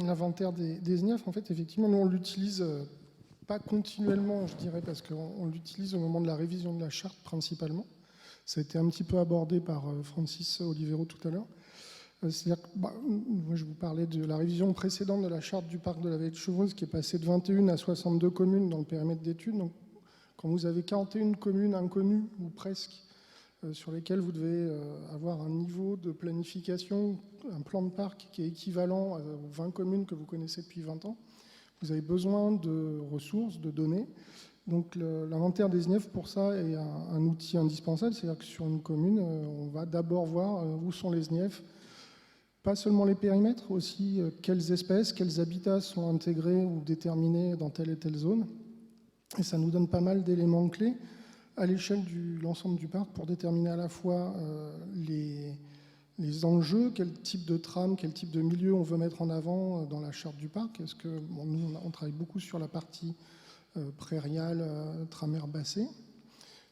L'inventaire des SNIEF, en fait, effectivement, nous, on l'utilise pas continuellement, je dirais, parce qu'on l'utilise au moment de la révision de la charte, principalement. Ça a été un petit peu abordé par Francis Olivero tout à l'heure. C'est-à-dire que moi, je vous parlais de la révision précédente de la charte du parc de la Vallée de Chevreuse, qui est passée de 21 à 62 communes dans le périmètre d'études. Donc, quand vous avez 41 communes inconnues, ou presque, sur lesquelles vous devez avoir un niveau de planification, un plan de parc qui est équivalent aux 20 communes que vous connaissez depuis 20 ans, vous avez besoin de ressources, de données. Donc l'inventaire des SNIEF, pour ça, est un outil indispensable. C'est-à-dire que sur une commune, on va d'abord voir où sont les SNIEF, pas seulement les périmètres, aussi quelles espèces, quels habitats sont intégrés ou déterminés dans telle et telle zone. Et ça nous donne pas mal d'éléments clés à l'échelle de l'ensemble du parc pour déterminer à la fois les enjeux, quel type de trame, quel type de milieu on veut mettre en avant dans la charte du parc. Est-ce que nous, on travaille beaucoup sur la partie prairiale, trame herbacée.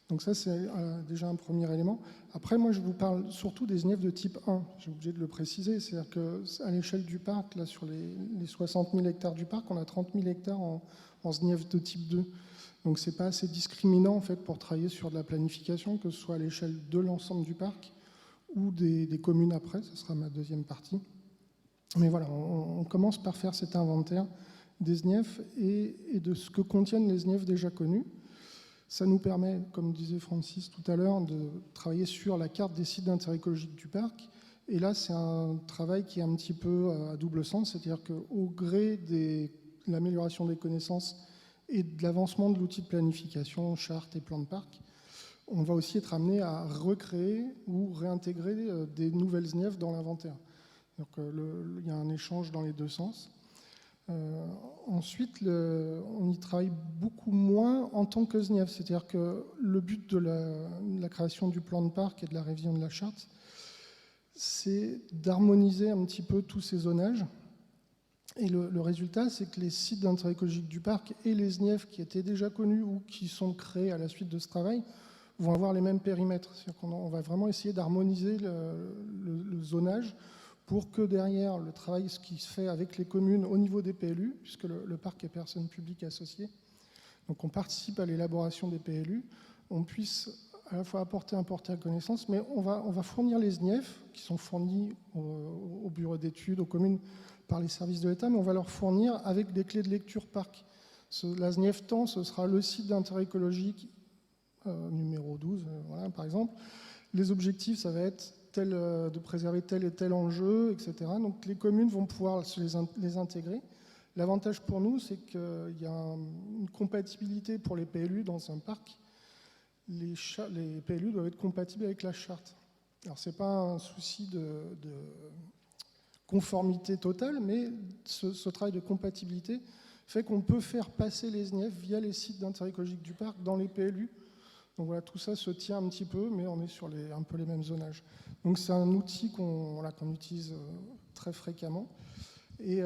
Donc ça, c'est déjà un premier élément. Après, moi, je vous parle surtout des SNIEF de type 1. J'ai obligé de le préciser. C'est-à-dire qu'à l'échelle du parc, là, sur les 60 000 hectares du parc, on a 30 000 hectares en SNIEF de type 2. Donc c'est pas assez discriminant en fait pour travailler sur de la planification, que ce soit à l'échelle de l'ensemble du parc ou des communes après, ce sera ma deuxième partie. Mais voilà, on commence par faire cet inventaire des SNIEF et de ce que contiennent les SNIEF déjà connus. Ça nous permet, comme disait Francis tout à l'heure, de travailler sur la carte des sites d'intérêt écologique du parc. Et là, c'est un travail qui est un petit peu à double sens, c'est-à-dire qu'au gré de l'amélioration des connaissances et de l'avancement de l'outil de planification, charte et plan de parc, on va aussi être amené à recréer ou réintégrer des nouvelles SNIEF dans l'inventaire. Donc il y a un échange dans les deux sens. Ensuite, on y travaille beaucoup moins en tant que SNIEF, c'est-à-dire que le but de la création du plan de parc et de la révision de la charte, c'est d'harmoniser un petit peu tous ces zonages. Et le résultat, c'est que les sites d'intérêt écologique du parc et les SNIEF qui étaient déjà connus ou qui sont créés à la suite de ce travail vont avoir les mêmes périmètres. C'est-à-dire qu'on va vraiment essayer d'harmoniser le zonage pour que derrière le travail ce qui se fait avec les communes au niveau des PLU, puisque le parc est personne publique associée, donc on participe à l'élaboration des PLU, on puisse à la fois apporter un porté à connaissance, mais on va fournir les SNIEF qui sont fournis au bureau d'études, aux communes, par les services de l'État, mais on va leur fournir avec des clés de lecture parc. La SNIEF temps, ce sera le site d'intérêt écologique numéro 12, voilà, par exemple. Les objectifs, ça va être de préserver tel et tel enjeu, etc. Donc les communes vont pouvoir les intégrer. L'avantage pour nous, c'est qu'il y a une compatibilité pour les PLU dans un parc. Les PLU doivent être compatibles avec la charte. Alors ce n'est pas un souci de conformité totale, mais ce travail de compatibilité fait qu'on peut faire passer les SNIEF via les sites d'intérêt écologique du parc dans les PLU. Donc voilà, tout ça se tient un petit peu, mais on est sur un peu les mêmes zonages. Donc c'est un outil qu'on utilise très fréquemment. Et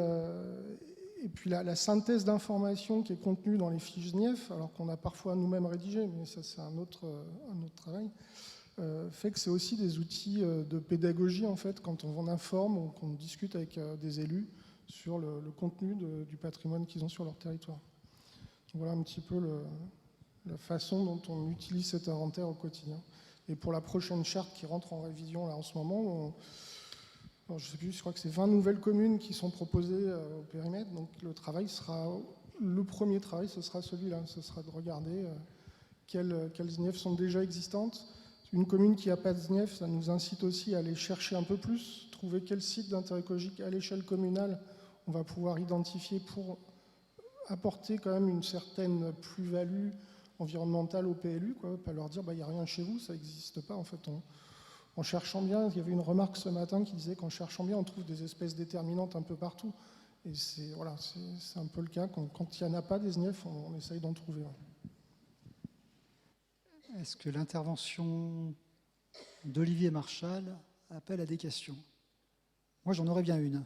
puis la synthèse d'informations qui est contenue dans les fiches SNIEF, alors qu'on a parfois nous-mêmes rédigé, mais ça c'est un autre travail, fait que c'est aussi des outils de pédagogie en fait, quand on informe ou qu'on discute avec des élus sur le contenu du patrimoine qu'ils ont sur leur territoire. Donc voilà un petit peu la façon dont on utilise cet inventaire au quotidien. Et pour la prochaine charte qui rentre en révision là en ce moment, je ne sais plus, je crois que c'est 20 nouvelles communes qui sont proposées au périmètre. Donc le premier travail, ce sera celui-là, ce sera de regarder quelles SNIEF sont déjà existantes. Une commune qui n'a pas de SNIEF, ça nous incite aussi à aller chercher un peu plus, trouver quel site d'intérêt écologique à l'échelle communale on va pouvoir identifier pour apporter quand même une certaine plus-value environnementale au PLU, quoi. Pas leur dire il n'y a rien chez vous, ça n'existe pas. En fait, en cherchant bien, il y avait une remarque ce matin qui disait qu'en cherchant bien, on trouve des espèces déterminantes un peu partout. Et c'est un peu le cas. Quand il n'y en a pas des SNIEF, on essaye d'en trouver. Est-ce que l'intervention d'Olivier Marchal appelle à des questions? Moi, j'en aurais bien une.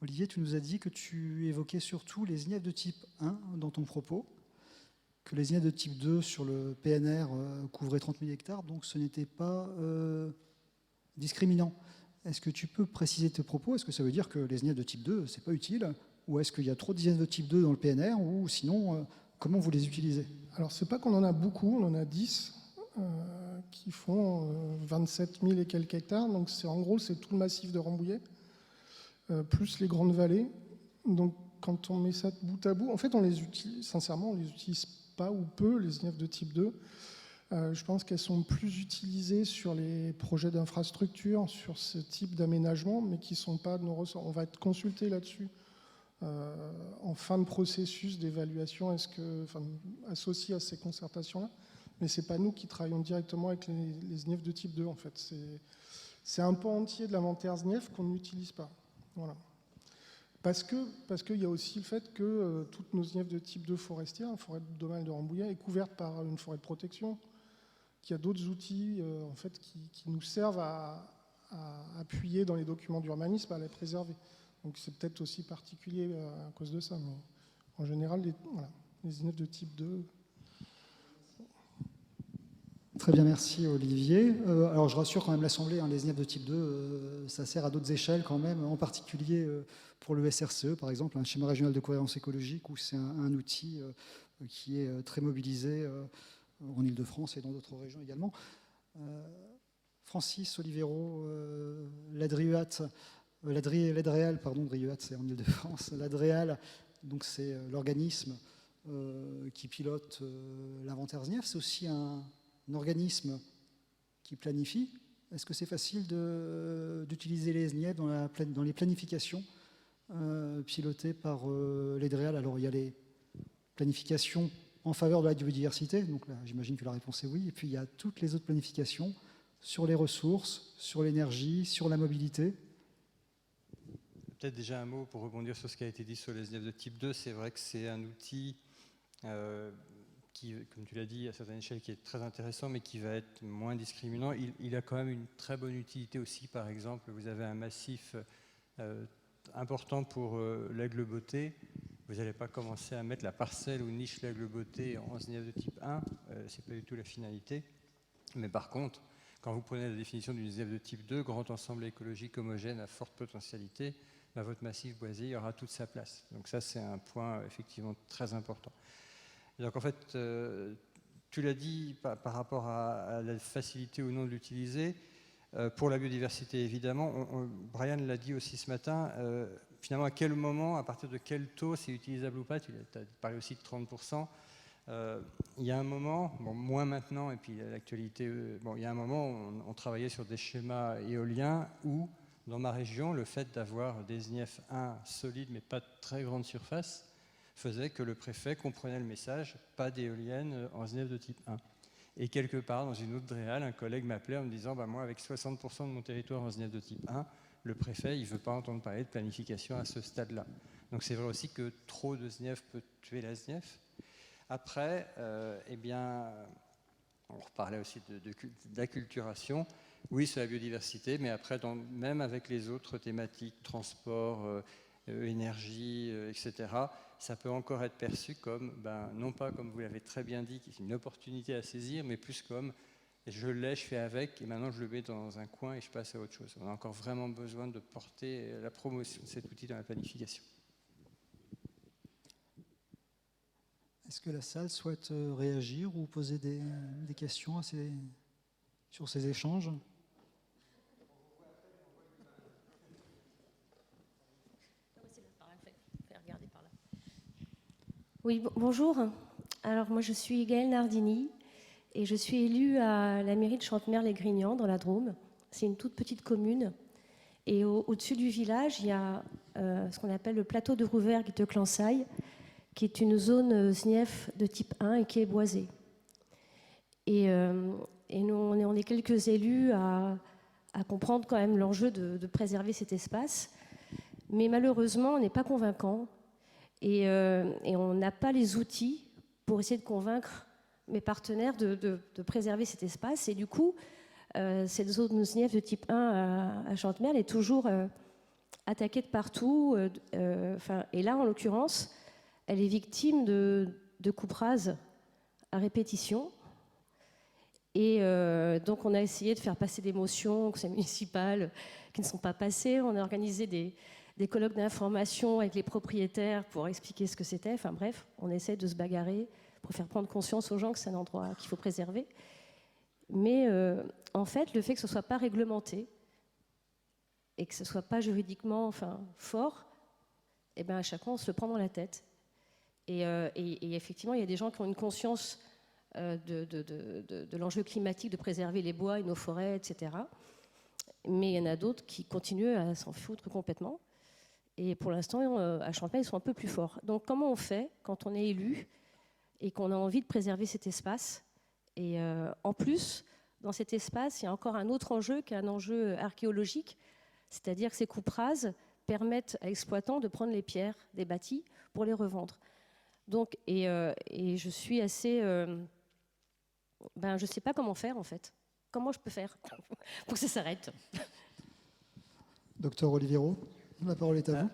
Olivier, tu nous as dit que tu évoquais surtout les SNIEF de type 1 dans ton propos, que les SNIEF de type 2 sur le PNR couvraient 30 000 hectares, donc ce n'était pas discriminant. Est-ce que tu peux préciser tes propos? Est-ce que ça veut dire que les SNIEF de type 2, c'est pas utile? Ou est-ce qu'il y a trop de SNIEF de type 2 dans le PNR? Ou sinon, comment vous les utilisez? Alors, c'est pas qu'on en a beaucoup, on en a 10 qui font 27 000 et quelques hectares. Donc, en gros, c'est tout le massif de Rambouillet, plus les grandes vallées. Donc, quand on met ça bout à bout, en fait, sincèrement, on les utilise pas ou peu, les SNIEF de type 2. Je pense qu'elles sont plus utilisées sur les projets d'infrastructure, sur ce type d'aménagement, mais qui ne sont pas de nos ressorts. On va être consulté là-dessus en fin de processus d'évaluation, associé à ces concertations-là. Mais ce n'est pas nous qui travaillons directement avec les SNIEF de type 2, en fait. C'est un pan entier de l'inventaire SNIEF qu'on n'utilise pas. Voilà. Parce qu'il y a aussi le fait que toutes nos SNIEF de type 2 forestières, la forêt domaniale de Rambouillet, est couverte par une forêt de protection, qu'il y a d'autres outils en fait, qui nous servent à appuyer dans les documents d'urbanisme, à les préserver. Donc c'est peut-être aussi particulier à cause de ça. Mais en général, les SNIEF de type 2... Très bien, merci Olivier. Alors je rassure quand même l'Assemblée, les SNIEF de type 2, ça sert à d'autres échelles quand même, en particulier pour le SRCE, par exemple, un schéma régional de cohérence écologique, où c'est un outil qui est très mobilisé en Ile-de-France et dans d'autres régions également. Francis Olivero, l'ADRIUAT, l'ADREAL, pardon, DRIUAT c'est en Ile-de-France, l'ADREAL, donc c'est l'organisme qui pilote l'inventaire SNIEF, c'est aussi un organisme qui planifie. Est-ce que c'est facile d'utiliser les SNIEF dans les planifications pilotées par l'EDREAL? Alors il y a les planifications en faveur de la biodiversité, donc là j'imagine que la réponse est oui, et puis il y a toutes les autres planifications sur les ressources, sur l'énergie, sur la mobilité. Peut-être déjà un mot pour rebondir sur ce qui a été dit sur les SNIEF de type 2. C'est vrai que c'est un outil qui, comme tu l'as dit, à certaines échelles, qui est très intéressant, mais qui va être moins discriminant. Il a quand même une très bonne utilité aussi. Par exemple, vous avez un massif important pour l'aigle-beauté. Vous n'allez pas commencer à mettre la parcelle où niche l'aigle-beauté en SNIEF de type 1. Ce n'est pas du tout la finalité. Mais par contre, quand vous prenez la définition d'une SNIEF de type 2, grand ensemble écologique homogène à forte potentialité, votre massif boisier aura toute sa place. Donc ça, c'est un point effectivement très important. Et donc en fait, tu l'as dit par rapport à la facilité ou non de l'utiliser. Pour la biodiversité, évidemment, Brian l'a dit aussi ce matin, finalement, à quel moment, à partir de quel taux c'est utilisable ou pas? Tu as parlé aussi de 30%. Il y a un moment, bon, moins maintenant, et puis l'actualité, bon, il y a un moment où on travaillait sur des schémas éoliens où, dans ma région, le fait d'avoir des SNIEF 1 solides mais pas de très grande surface faisait que le préfet comprenait le message, pas d'éolienne en SNIEF de type 1. Et quelque part, dans une autre DREAL, un collègue m'appelait en me disant moi, avec 60% de mon territoire en SNIEF de type 1, le préfet, il ne veut pas entendre parler de planification à ce stade-là. Donc c'est vrai aussi que trop de SNIEF peut tuer la SNIEF. Après, eh bien, on reparlait aussi d'acculturation. Oui, c'est la biodiversité, mais après, même avec les autres thématiques, transport, énergie, etc., ça peut encore être perçu comme, non pas comme vous l'avez très bien dit, une opportunité à saisir, mais plus comme je l'ai, je fais avec, et maintenant je le mets dans un coin et je passe à autre chose. On a encore vraiment besoin de porter la promotion de cet outil dans la planification. Est-ce que la salle souhaite réagir ou poser des questions sur ces échanges? Oui, bonjour. Alors moi je suis Gaëlle Nardini et je suis élue à la mairie de Chantemerle-les-Grignans dans la Drôme. C'est une toute petite commune et au-dessus du village il y a ce qu'on appelle le plateau de Rouvergue de Clansaille, qui est une zone SNIEF de type 1 et qui est boisée. Et nous on est quelques élus à comprendre quand même l'enjeu de préserver cet espace, mais malheureusement on n'est pas convaincant. Et on n'a pas les outils pour essayer de convaincre mes partenaires de préserver cet espace. Et du coup, cette zone SNIEF de type 1 à Chantemerle est toujours attaquée de partout. Et là, en l'occurrence, elle est victime de coupes rases à répétition. Et donc, on a essayé de faire passer des motions, conseil municipal, qui ne sont pas passées. On a organisé des colloques d'information avec les propriétaires pour expliquer ce que c'était. Enfin bref, on essaie de se bagarrer pour faire prendre conscience aux gens que c'est un endroit qu'il faut préserver. Mais en fait, le fait que ce ne soit pas réglementé et que ce ne soit pas juridiquement fort, eh ben, à chaque fois, on se le prend dans la tête. Et effectivement, il y a des gens qui ont une conscience de l'enjeu climatique, de préserver les bois et nos forêts, etc. Mais il y en a d'autres qui continuent à s'en foutre complètement. Et pour l'instant, à Chantemerle, ils sont un peu plus forts. Donc comment on fait quand on est élu et qu'on a envie de préserver cet espace? Et en plus, dans cet espace, il y a encore un autre enjeu qui est un enjeu archéologique, c'est-à-dire que ces coupes rases permettent à l'exploitant de prendre les pierres des bâtis pour les revendre. Donc, et je suis assez... je ne sais pas comment faire en fait. Comment je peux faire pour que ça s'arrête? Docteur Oliviero, la parole est à vous.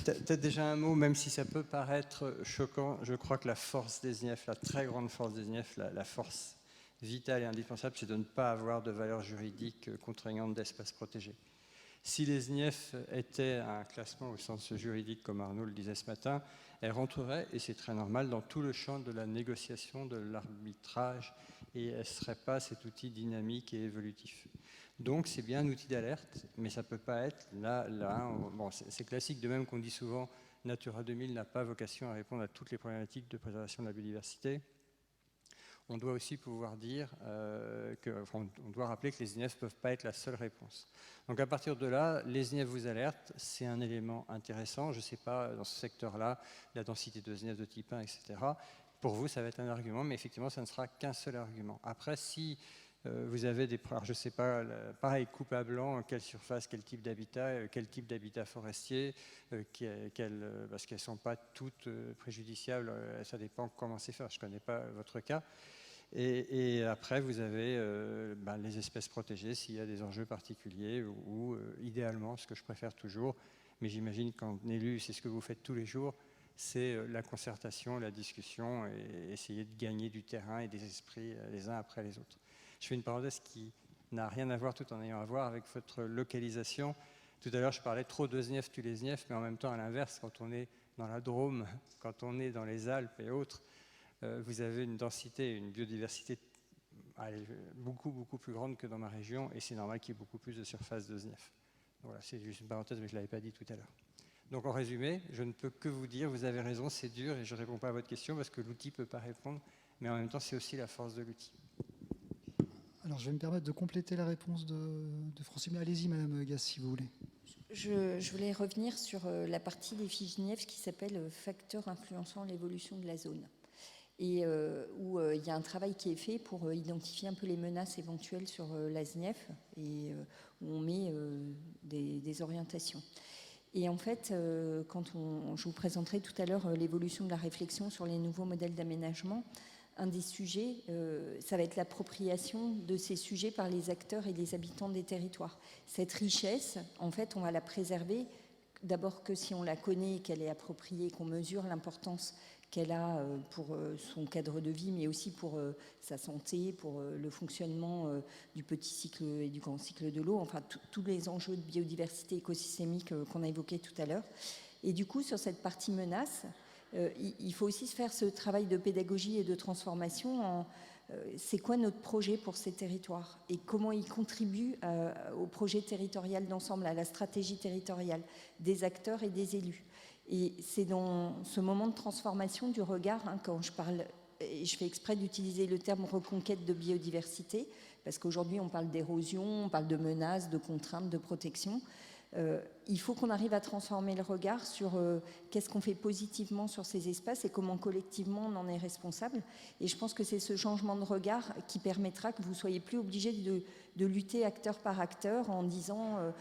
Peut-être déjà un mot, même si ça peut paraître choquant, je crois que la force des SNIEF, la très grande force des SNIEF, la force vitale et indispensable, c'est de ne pas avoir de valeur juridique contraignante d'espace protégé. Si les SNIEF étaient un classement au sens juridique, comme Arnaud le disait ce matin, elles rentreraient, et c'est très normal, dans tout le champ de la négociation, de l'arbitrage, et elles ne seraient pas cet outil dynamique et évolutif. Donc c'est bien un outil d'alerte, mais ça ne peut pas être là. Bon, c'est classique, de même qu'on dit souvent Natura 2000 n'a pas vocation à répondre à toutes les problématiques de préservation de la biodiversité. On doit aussi pouvoir dire on doit rappeler que les SNIEF ne peuvent pas être la seule réponse. Donc à partir de là, les SNIEF vous alertent, c'est un élément intéressant. Je ne sais pas, dans ce secteur-là, la densité de SNIEF de type 1, etc. Pour vous, ça va être un argument, mais effectivement, ça ne sera qu'un seul argument. Après, si vous avez des... Alors, je ne sais pas, pareil, coupe à blanc, quelle surface, quel type d'habitat forestier, parce qu'elles ne sont pas toutes préjudiciables, ça dépend comment c'est fait, je ne connais pas votre cas. Et après, vous avez les espèces protégées s'il y a des enjeux particuliers ou idéalement, ce que je préfère toujours, mais j'imagine qu'en élu, c'est ce que vous faites tous les jours, c'est la concertation, la discussion et essayer de gagner du terrain et des esprits les uns après les autres. Je fais une parenthèse qui n'a rien à voir tout en ayant à voir avec votre localisation. Tout à l'heure, je parlais trop de SNIEF, tu les SNIEF, mais en même temps, à l'inverse, quand on est dans la Drôme, quand on est dans les Alpes et autres, vous avez une densité, une biodiversité beaucoup, beaucoup plus grande que dans ma région, et c'est normal qu'il y ait beaucoup plus de surface de SNIEF. Voilà, c'est juste une parenthèse, mais je ne l'avais pas dit tout à l'heure. Donc en résumé, je ne peux que vous dire, vous avez raison, c'est dur et je ne réponds pas à votre question parce que l'outil ne peut pas répondre, mais en même temps, c'est aussi la force de l'outil. Alors, je vais me permettre de compléter la réponse de Francine. Allez-y, Madame Gasse, si vous voulez. Je voulais revenir sur la partie des fiches NIEF qui s'appelle « Facteurs influençant l'évolution de la zone ». Et où il y a un travail qui est fait pour identifier un peu les menaces éventuelles sur la SNIEF et où on met des orientations. Et en fait, je vous présenterai tout à l'heure l'évolution de la réflexion sur les nouveaux modèles d'aménagement. Un des sujets, ça va être l'appropriation de ces sujets par les acteurs et les habitants des territoires. Cette richesse, en fait, on va la préserver d'abord que si on la connaît, qu'elle est appropriée, qu'on mesure l'importance qu'elle a pour son cadre de vie, mais aussi pour sa santé, pour le fonctionnement du petit cycle et du grand cycle de l'eau, enfin tous les enjeux de biodiversité écosystémique qu'on a évoqués tout à l'heure. Et du coup, sur cette partie menace, il faut aussi se faire ce travail de pédagogie et de transformation c'est quoi notre projet pour ces territoires et comment il contribue au projet territorial d'ensemble, à la stratégie territoriale des acteurs et des élus. Et c'est dans ce moment de transformation du regard, quand je parle, et je fais exprès d'utiliser le terme reconquête de biodiversité, parce qu'aujourd'hui on parle d'érosion, on parle de menaces, de contraintes, de protection. Il faut qu'on arrive à transformer le regard sur qu'est-ce qu'on fait positivement sur ces espaces et comment collectivement on en est responsable. Et je pense que c'est ce changement de regard qui permettra que vous ne soyez plus obligés de lutter acteur par acteur en disant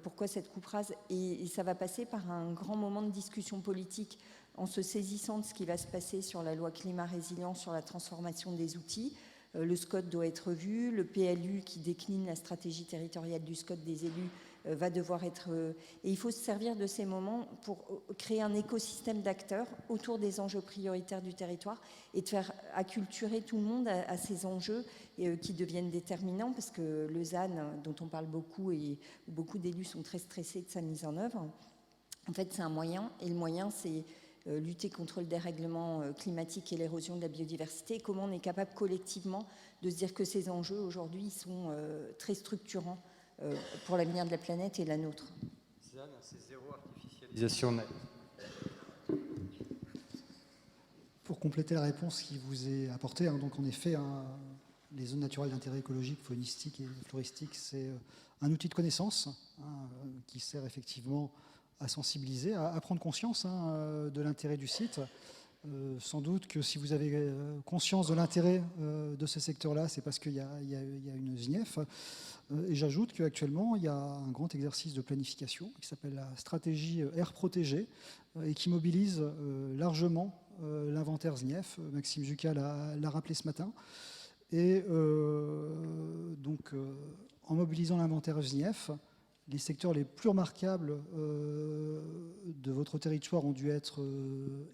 pourquoi cette coupe rase. Et ça va passer par un grand moment de discussion politique en se saisissant de ce qui va se passer sur la loi climat résilience, sur la transformation des outils. Le SCOT doit être revu, le PLU qui décline la stratégie territoriale du SCOT des élus va devoir être... Et il faut se servir de ces moments pour créer un écosystème d'acteurs autour des enjeux prioritaires du territoire et de faire acculturer tout le monde à ces enjeux qui deviennent déterminants parce que le ZAN, dont on parle beaucoup et où beaucoup d'élus sont très stressés de sa mise en œuvre, en fait c'est un moyen et le moyen c'est lutter contre le dérèglement climatique et l'érosion de la biodiversité et comment on est capable collectivement de se dire que ces enjeux aujourd'hui sont très structurants pour l'avenir de la planète et la nôtre. ZAN, c'est zéro artificialisation nette. Pour compléter la réponse qui vous est apportée, donc en effet, les zones naturelles d'intérêt écologique, faunistique et floristique, c'est un outil de connaissance qui sert effectivement à sensibiliser, à prendre conscience de l'intérêt du site. Sans doute que si vous avez conscience de l'intérêt de ce secteur-là, c'est parce qu'il y a une ZNIEF. Et j'ajoute qu'actuellement, il y a un grand exercice de planification qui s'appelle la stratégie air protégé et qui mobilise largement l'inventaire ZNIEF. Maxime Jucca l'a rappelé ce matin. Et donc, en mobilisant l'inventaire ZNIEF, les secteurs les plus remarquables de votre territoire ont dû être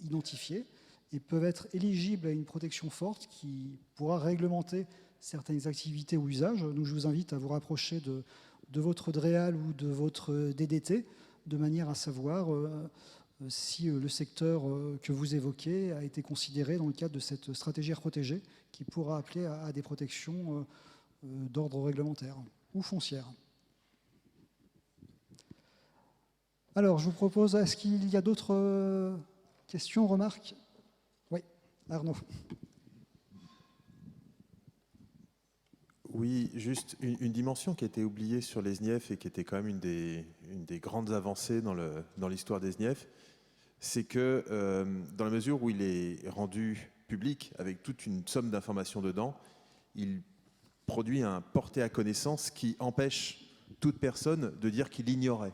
identifiés et peuvent être éligibles à une protection forte qui pourra réglementer certaines activités ou usages. Donc je vous invite à vous rapprocher de votre DREAL ou de votre DDT de manière à savoir si le secteur que vous évoquez a été considéré dans le cadre de cette stratégie air protégée qui pourra appeler à des protections d'ordre réglementaire ou foncière. Alors, je vous propose, est-ce qu'il y a d'autres questions, remarques? Oui, Arnaud. Oui, juste une dimension qui a été oubliée sur les SNIEF et qui était quand même une des grandes avancées dans l'histoire des SNIEF, c'est que dans la mesure où il est rendu public avec toute une somme d'informations dedans, il produit un porté à connaissance qui empêche toute personne de dire qu'il ignorait.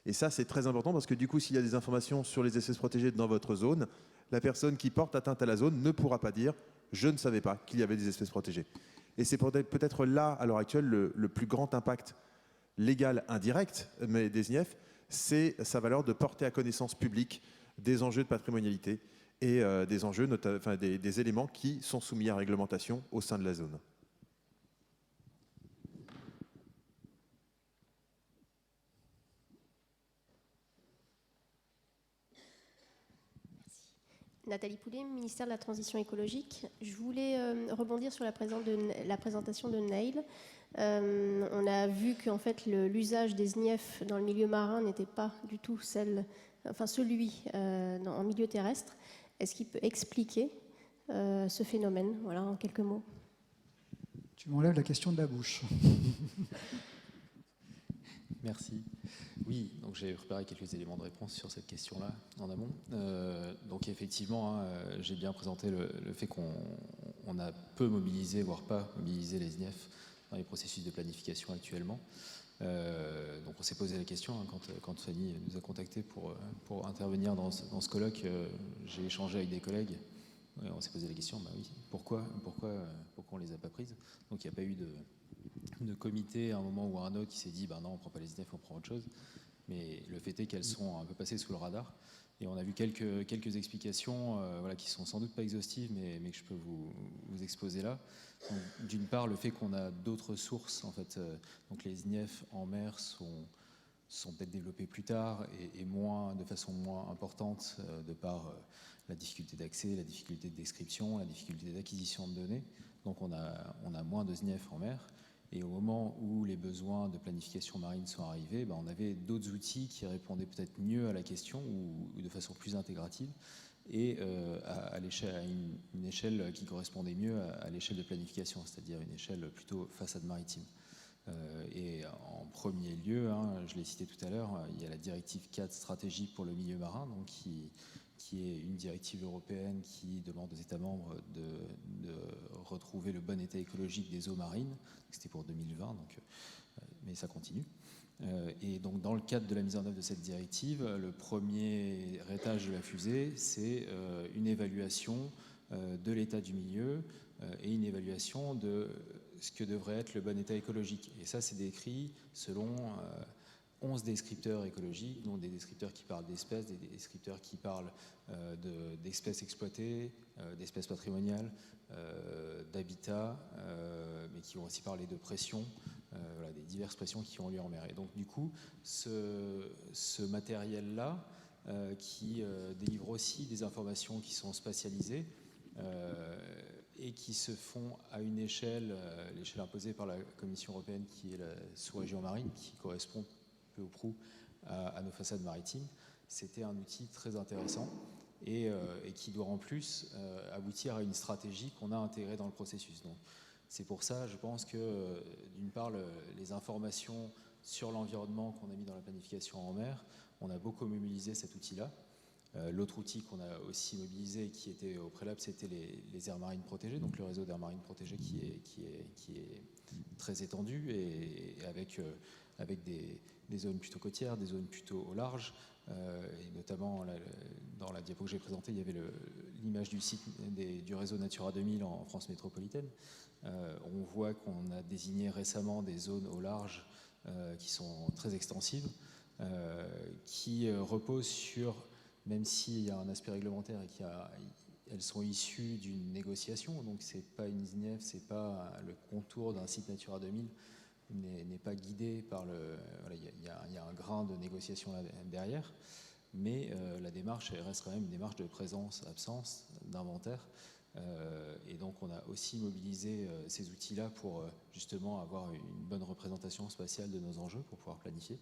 Et ça, c'est très important parce que du coup, s'il y a des informations sur les espèces protégées dans votre zone, la personne qui porte atteinte à la zone ne pourra pas dire « je ne savais pas qu'il y avait des espèces protégées ». Et c'est peut-être là, à l'heure actuelle, le plus grand impact légal indirect mais des SNIEF, c'est sa valeur de porter à connaissance publique des enjeux de patrimonialité et des enjeux, enfin, des éléments qui sont soumis à réglementation au sein de la zone. Nathalie Poulet, ministère de la Transition écologique. Je voulais rebondir sur la présentation de Neil. On a vu qu'en fait l'usage des SNIEF dans le milieu marin n'était pas du tout celle enfin celui en milieu terrestre, est-ce qu'il peut expliquer ce phénomène, voilà, en quelques mots? Tu m'enlèves la question de la bouche. Merci. Oui, donc j'ai préparé quelques éléments de réponse sur cette question-là en amont. Donc effectivement, hein, j'ai bien présenté le fait qu'on a peu mobilisé, voire pas mobilisé les SNIEF dans les processus de planification actuellement. Donc on s'est posé la question hein, quand Fanny nous a contactés pour intervenir dans ce colloque. J'ai échangé avec des collègues. On s'est posé la question, bah oui, pourquoi on les a pas prises? Donc il n'y a pas eu de comité à un moment ou à un autre qui s'est dit, bah non, on prend pas les SNIEF, on prend autre chose. Mais le fait est qu'elles sont un peu passées sous le radar. Et on a vu quelques explications voilà, qui sont sans doute pas exhaustives, mais que je peux vous exposer là. D'une part, le fait qu'on a d'autres sources, en fait, donc les SNIEF en mer sont peut-être développées plus tard et de façon moins importante de par la difficulté d'accès, la difficulté de description, la difficulté d'acquisition de données. Donc on a moins de SNIEF en mer. Et au moment où les besoins de planification marine sont arrivés, on avait d'autres outils qui répondaient peut-être mieux à la question ou de façon plus intégrative et à une échelle qui correspondait mieux à l'échelle de planification, c'est-à-dire une échelle plutôt façade maritime. Et en premier lieu, hein, je l'ai cité tout à l'heure, il y a la directive 4 stratégique pour le milieu marin, donc qui est une directive européenne qui demande aux États membres de retrouver le bon état écologique des eaux marines. C'était pour 2020, donc, mais ça continue. Et donc dans le cadre de la mise en œuvre de cette directive, le premier étage de la fusée, c'est une évaluation de l'état du milieu et une évaluation de ce que devrait être le bon état écologique. Et ça, c'est décrit selon 11 descripteurs écologiques, donc des descripteurs qui parlent d'espèces, des descripteurs qui parlent d'espèces exploitées, d'espèces patrimoniales, d'habitat, mais qui vont aussi parler de pression, voilà, des diverses pressions qui ont lieu en mer. Et donc du coup, ce matériel-là, qui délivre aussi des informations qui sont spatialisées, et qui se font à une échelle, l'échelle imposée par la Commission européenne, qui est la sous-région marine, qui correspond peu ou prou à nos façades maritimes. C'était un outil très intéressant et qui doit en plus aboutir à une stratégie qu'on a intégrée dans le processus. Donc, c'est pour ça, je pense que d'une part, les informations sur l'environnement qu'on a mis dans la planification en mer, on a beaucoup mobilisé cet outil-là. L'autre outil qu'on a aussi mobilisé, qui était au préalable, c'était les aires marines protégées, donc le réseau d'aires marines protégées qui est très étendu et avec des zones plutôt côtières, des zones plutôt au large, et notamment dans la diapo que j'ai présentée, il y avait l'image du site du réseau Natura 2000 en France métropolitaine. On voit qu'on a désigné récemment des zones au large qui sont très extensives, qui reposent sur, même s'il y a un aspect réglementaire et elles sont issues d'une négociation, donc c'est pas une SNIEF, c'est pas le contour d'un site Natura 2000 n'est pas guidé par voilà, il y a un grain de négociation là derrière, mais la démarche elle reste quand même une démarche de présence-absence d'inventaire, et donc on a aussi mobilisé ces outils-là pour justement avoir une bonne représentation spatiale de nos enjeux pour pouvoir planifier.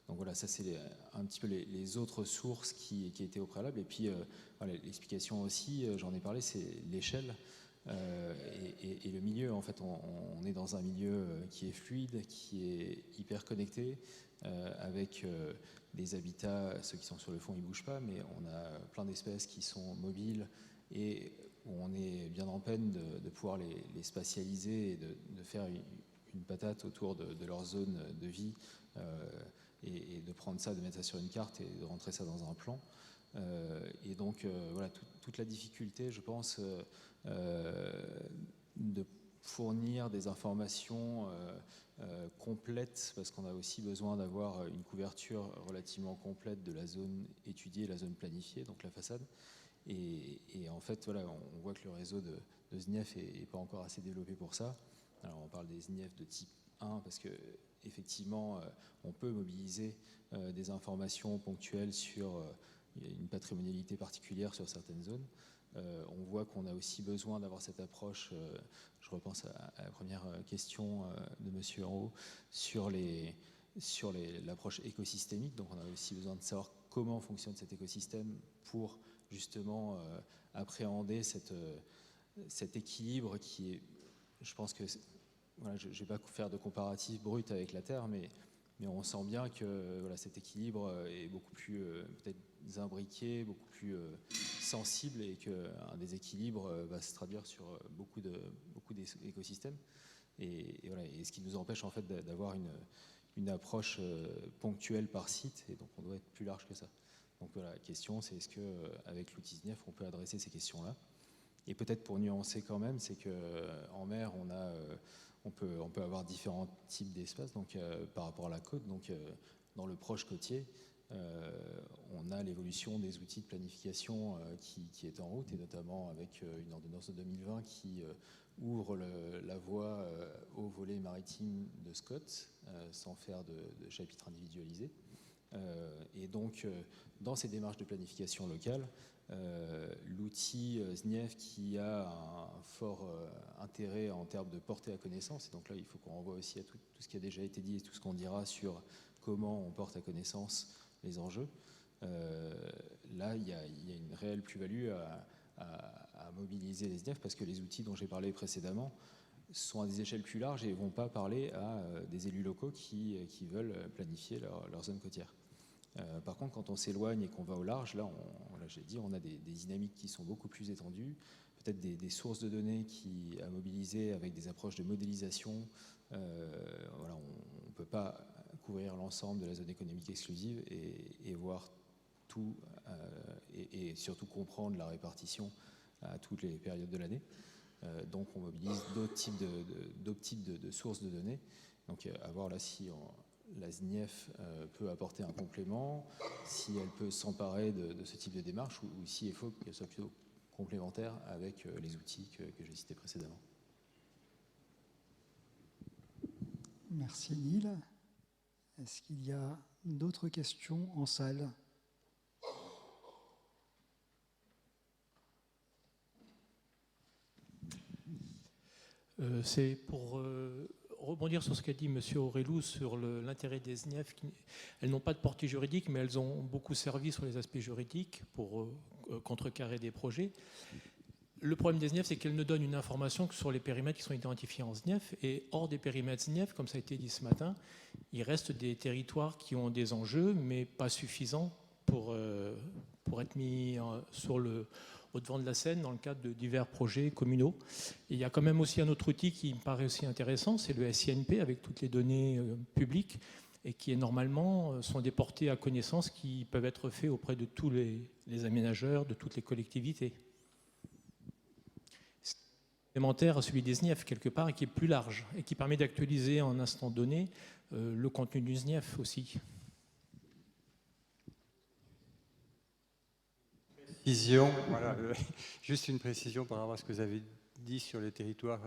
Donc voilà, ça c'est un petit peu les autres sources qui étaient au préalable. Et puis voilà, l'explication aussi, j'en ai parlé, c'est l'échelle et le milieu. En fait, on est dans un milieu qui est fluide, qui est hyper connecté, avec des habitats, ceux qui sont sur le fond ils ne bougent pas, mais on a plein d'espèces qui sont mobiles et où on est bien en peine de pouvoir les spatialiser et de faire une patate autour de leur zone de vie. Et de prendre ça, de mettre ça sur une carte et de rentrer ça dans un plan. Et donc, voilà, toute la difficulté, je pense, de fournir des informations complètes, parce qu'on a aussi besoin d'avoir une couverture relativement complète de la zone étudiée, la zone planifiée, donc la façade. Et en fait, voilà, on voit que le réseau de SNIEF n'est pas encore assez développé pour ça. Alors, on parle des SNIEF de type 1, parce que effectivement, on peut mobiliser des informations ponctuelles sur une patrimonialité particulière sur certaines zones. On voit qu'on a aussi besoin d'avoir cette approche, je repense à la première question de monsieur en haut, sur sur l'approche écosystémique. Donc on a aussi besoin de savoir comment fonctionne cet écosystème pour justement appréhender cet équilibre qui est, je pense que, voilà, je ne vais pas faire de comparatif brut avec la Terre, mais on sent bien que voilà, cet équilibre est beaucoup plus peut-être imbriqué, beaucoup plus sensible, et qu'un déséquilibre va se traduire sur beaucoup d'écosystèmes. Et voilà, et ce qui nous empêche en fait d'avoir une approche ponctuelle par site, et donc on doit être plus large que ça. Donc voilà, la question c'est est-ce qu'avec l'outil SNIEF on peut adresser ces questions-là. Et peut-être pour nuancer quand même, c'est qu'en mer on peut avoir différents types d'espaces, donc par rapport à la côte. Donc dans le proche côtier, on a l'évolution des outils de planification qui est en route, et notamment avec une ordonnance de 2020 qui ouvre la voie au volet maritime de Scott, sans faire de chapitre individualisé. Et donc, dans ces démarches de planification locale, l'outil SNIEF, qui a un fort intérêt en termes de portée à connaissance, et donc là il faut qu'on renvoie aussi à tout ce qui a déjà été dit et tout ce qu'on dira sur comment on porte à connaissance les enjeux. Là il y a une réelle plus-value à mobiliser les SNIEF, parce que les outils dont j'ai parlé précédemment sont à des échelles plus larges et ne vont pas parler à des élus locaux qui veulent planifier leur zone côtière. Par contre, quand on s'éloigne et qu'on va au large, là j'ai dit, on a des dynamiques qui sont beaucoup plus étendues, peut-être des sources de données à mobiliser avec des approches de modélisation. Voilà, on ne peut pas couvrir l'ensemble de la zone économique exclusive et voir tout, et surtout comprendre la répartition à toutes les périodes de l'année. Donc on mobilise d'autres types de sources de données. Donc à voir là si la SNIEF peut apporter un complément, si elle peut s'emparer de ce type de démarche, ou si il faut qu'elle soit plutôt complémentaire avec les outils que j'ai cités précédemment. Merci Neil. Est-ce qu'il y a d'autres questions en salle ? C'est pour rebondir sur ce qu'a dit M. Aurélou sur l'intérêt des SNIEF. Elles n'ont pas de portée juridique, mais elles ont beaucoup servi sur les aspects juridiques pour contrecarrer des projets. Le problème des SNIEF, c'est qu'elles ne donnent une information que sur les périmètres qui sont identifiés en SNIEF, et hors des périmètres SNIEF, comme ça a été dit ce matin, il reste des territoires qui ont des enjeux, mais pas suffisants pour être mis au devant de la scène dans le cadre de divers projets communaux. Et il y a quand même aussi un autre outil qui me paraît aussi intéressant, c'est le SINP, avec toutes les données publiques, et qui normalement sont des portées à connaissance qui peuvent être faits auprès de tous les aménageurs, de toutes les collectivités. C'est complémentaire à celui des SNIEF quelque part, et qui est plus large, et qui permet d'actualiser en instant donné le contenu du SNIEF aussi. Voilà, juste une précision par rapport à ce que vous avez dit sur les territoires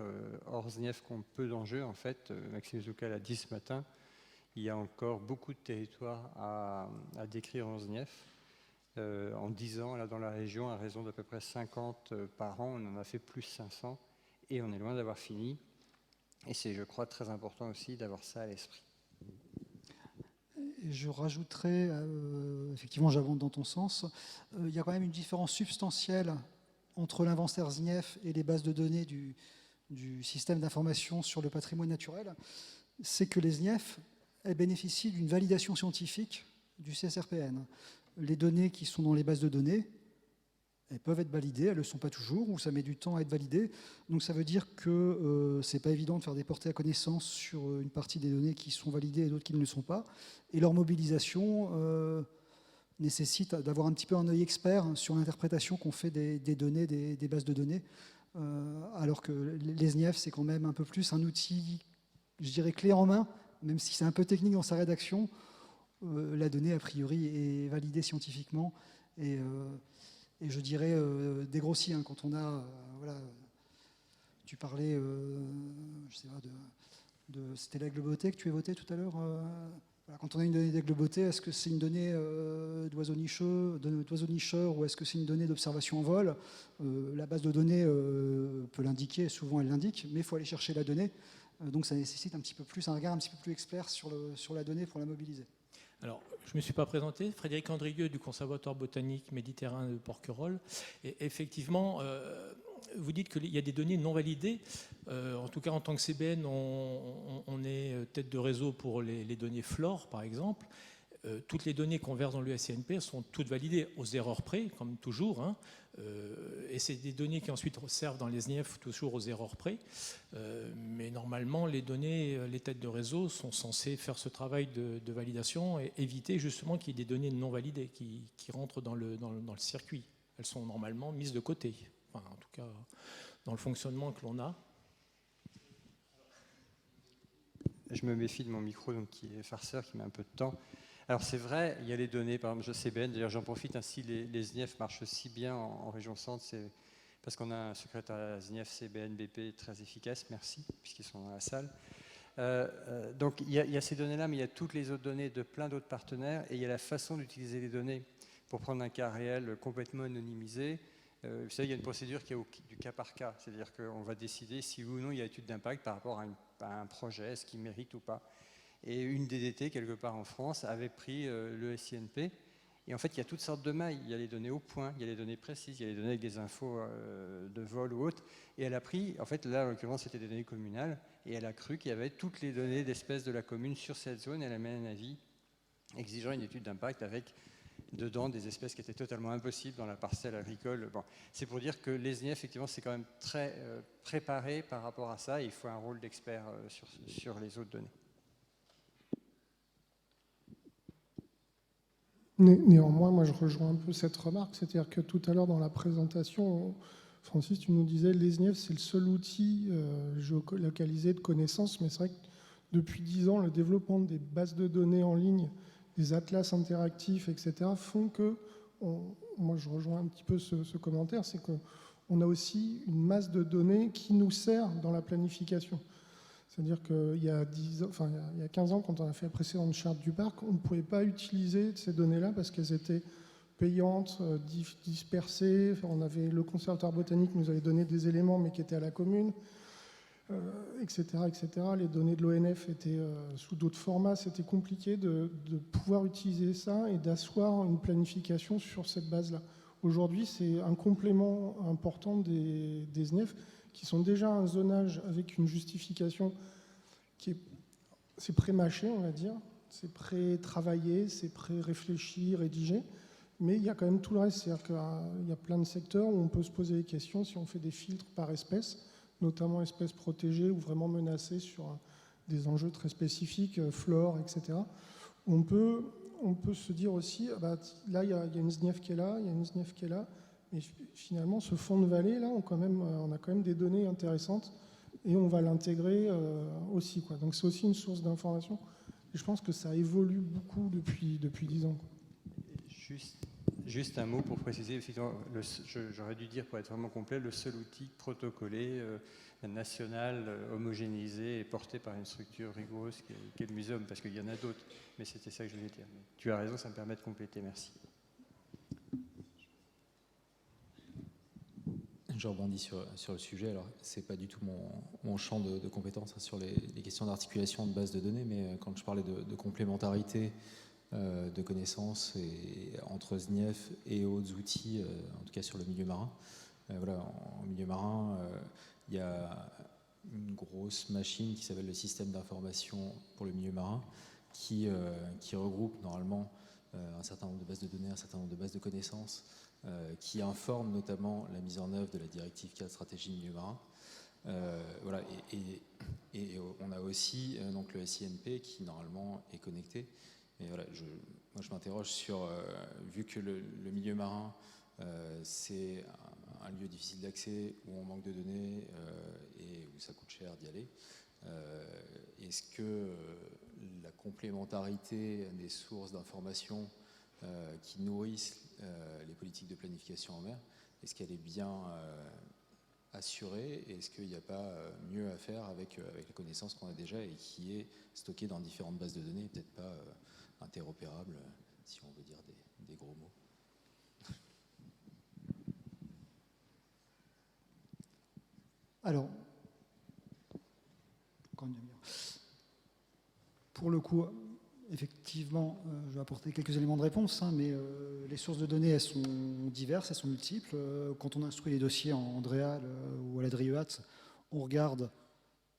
hors SNIEF qui ont peu d'enjeux. En fait, Maxime Zoucal l'a dit ce matin, il y a encore beaucoup de territoires à décrire en SNIEF. En 10 ans, là, dans la région, à raison d'à peu près 50 par an, on en a fait plus 500, et on est loin d'avoir fini. Et c'est, je crois, très important aussi d'avoir ça à l'esprit. Je rajouterais, effectivement j'avance dans ton sens, il y a quand même une différence substantielle entre l'inventaire SNIEF et les bases de données du système d'information sur le patrimoine naturel. C'est que les SNIEF elles bénéficient d'une validation scientifique du CSRPN. Les données qui sont dans les bases de données, elles peuvent être validées, elles ne le sont pas toujours, ou ça met du temps à être validé. Donc ça veut dire que ce n'est pas évident de faire des portées à connaissance sur une partie des données qui sont validées et d'autres qui ne le sont pas. Et leur mobilisation nécessite d'avoir un petit peu un œil expert sur l'interprétation qu'on fait des données, des bases de données. Alors que les SNIEF, c'est quand même un peu plus un outil, je dirais, clé en main, même si c'est un peu technique dans sa rédaction. La donnée, a priori, est validée scientifiquement. Et je dirais dégrossi, hein, quand on a, voilà, tu parlais, je sais pas, c'était la globauté que tu évoquais tout à l'heure. Voilà, quand on a une donnée d'aglobauté, est-ce que c'est une donnée d'oiseau nicheur, ou est-ce que c'est une donnée d'observation en vol? La base de données peut l'indiquer, souvent elle l'indique, mais il faut aller chercher la donnée. Donc ça nécessite un regard un petit peu plus expert sur la donnée pour la mobiliser. Alors, je ne me suis pas présenté, Frédéric Andrieux du Conservatoire botanique méditerranéen de Porquerolles. Et effectivement, vous dites qu'il y a des données non validées. En tout cas, en tant que CBN, on est tête de réseau pour les données flore, par exemple. Toutes les données qu'on verse dans l'USINP sont toutes validées aux erreurs près, comme toujours. Hein. Et c'est des données qui ensuite servent dans les SNIEF toujours aux erreurs près. Mais normalement, les données, les têtes de réseau sont censées faire ce travail de validation et éviter justement qu'il y ait des données non validées qui rentrent dans le circuit. Elles sont normalement mises de côté, enfin, en tout cas dans le fonctionnement que l'on a. Je me méfie de mon micro, donc, qui est farceur, qui met un peu de temps. Alors c'est vrai, il y a les données, par exemple, CBN, d'ailleurs j'en profite, ainsi les SNIEF marchent si bien en région centre, c'est parce qu'on a un secrétaire SNIEF, CBN, BP très efficace, merci, puisqu'ils sont dans la salle. Donc il y a ces données-là, mais il y a toutes les autres données de plein d'autres partenaires, et il y a la façon d'utiliser les données pour prendre un cas réel complètement anonymisé. Vous savez, il y a une procédure qui est du cas par cas, c'est-à-dire qu'on va décider si oui ou non il y a étude d'impact par rapport à un projet, est-ce qu'il mérite ou pas. Et une DDT, quelque part en France, avait pris le SINP. Et en fait, il y a toutes sortes de mailles. Il y a les données au point, il y a les données précises, il y a les données avec des infos de vol ou autres. Et elle a pris, en fait, là, en l'occurrence, c'était des données communales. Et elle a cru qu'il y avait toutes les données d'espèces de la commune sur cette zone. Et elle a mis un avis exigeant une étude d'impact avec dedans des espèces qui étaient totalement impossibles dans la parcelle agricole. Bon, c'est pour dire que les SNIEF, effectivement, c'est quand même très préparé par rapport à ça. Et il faut un rôle d'expert sur les autres données. Néanmoins, moi je rejoins un peu cette remarque, c'est-à-dire que tout à l'heure dans la présentation, Francis, tu nous disais les SNIEF c'est le seul outil géolocalisé de connaissances, mais c'est vrai que depuis 10 ans, le développement des bases de données en ligne, des atlas interactifs, etc., font que, moi je rejoins un petit peu ce commentaire, c'est qu'on a aussi une masse de données qui nous sert dans la planification. C'est-à-dire qu'il y a 15 ans, quand on a fait la précédente charte du parc, on ne pouvait pas utiliser ces données-là parce qu'elles étaient payantes, dispersées. Enfin, le conservatoire botanique nous avait donné des éléments, mais qui étaient à la commune, etc., etc. Les données de l'ONF étaient sous d'autres formats. C'était compliqué de pouvoir utiliser ça et d'asseoir une planification sur cette base-là. Aujourd'hui, c'est un complément important des SNIEF qui sont déjà un zonage avec une justification c'est pré-mâché, on va dire, c'est pré-travaillé, c'est pré-réfléchi, rédigé, mais il y a quand même tout le reste, c'est-à-dire qu'il y a plein de secteurs où on peut se poser des questions si on fait des filtres par espèce, notamment espèces protégées ou vraiment menacées sur des enjeux très spécifiques, flore, etc. On peut se dire aussi, là il y a une SNIEF qui est là, il y a une SNIEF qui est là, mais finalement, ce fond de vallée, là, on a quand même des données intéressantes et on va l'intégrer aussi, quoi. Donc c'est aussi une source d'information. Et je pense que ça évolue beaucoup depuis 10 ans. Juste un mot pour préciser, j'aurais dû dire pour être vraiment complet, le seul outil protocolé, national, homogénéisé et porté par une structure rigoureuse qui est le muséum, parce qu'il y en a d'autres, mais c'était ça que je voulais dire. Mais tu as raison, ça me permet de compléter, merci. Je rebondis sur le sujet. Alors, ce n'est pas du tout mon champ de compétences hein, sur les questions d'articulation de bases de données, mais quand je parlais de complémentarité de connaissances entre SNIEF et autres outils, en tout cas sur le milieu marin. Voilà, en milieu marin, il y a une grosse machine qui s'appelle le système d'information pour le milieu marin, qui regroupe normalement un certain nombre de bases de données, un certain nombre de bases de connaissances, qui informe notamment la mise en œuvre de la directive 4 stratégie milieu marin. Voilà, et on a aussi donc le SINP qui normalement est connecté. Mais voilà, moi je m'interroge sur, vu que le milieu marin c'est un lieu difficile d'accès où on manque de données et où ça coûte cher d'y aller, est-ce que la complémentarité des sources d'information qui nourrissent les politiques de planification en mer, est-ce qu'elle est bien assurée et est-ce qu'il n'y a pas mieux à faire avec les connaissances qu'on a déjà et qui est stockée dans différentes bases de données, peut-être pas interopérable, si on veut dire des gros mots. Alors, encore une demi-heure. Pour le coup, effectivement, je vais apporter quelques éléments de réponse, mais les sources de données, elles sont diverses, elles sont multiples. Quand on instruit les dossiers en Andréal ou à la DRIEAT, on regarde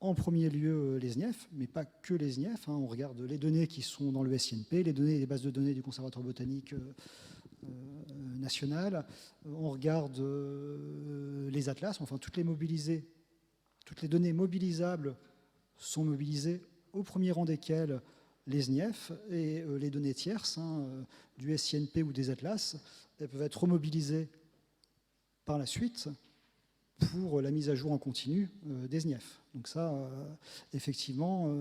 en premier lieu les SNIEF, mais pas que les SNIEF. On regarde les données qui sont dans le SINP, les données des bases de données du Conservatoire botanique national. On regarde les atlas, enfin toutes les données mobilisables sont mobilisées, au premier rang desquelles les SNIEF et les données tierces du SINP ou des atlas, elles peuvent être remobilisées par la suite pour la mise à jour en continu des SNIEF. Donc ça, effectivement,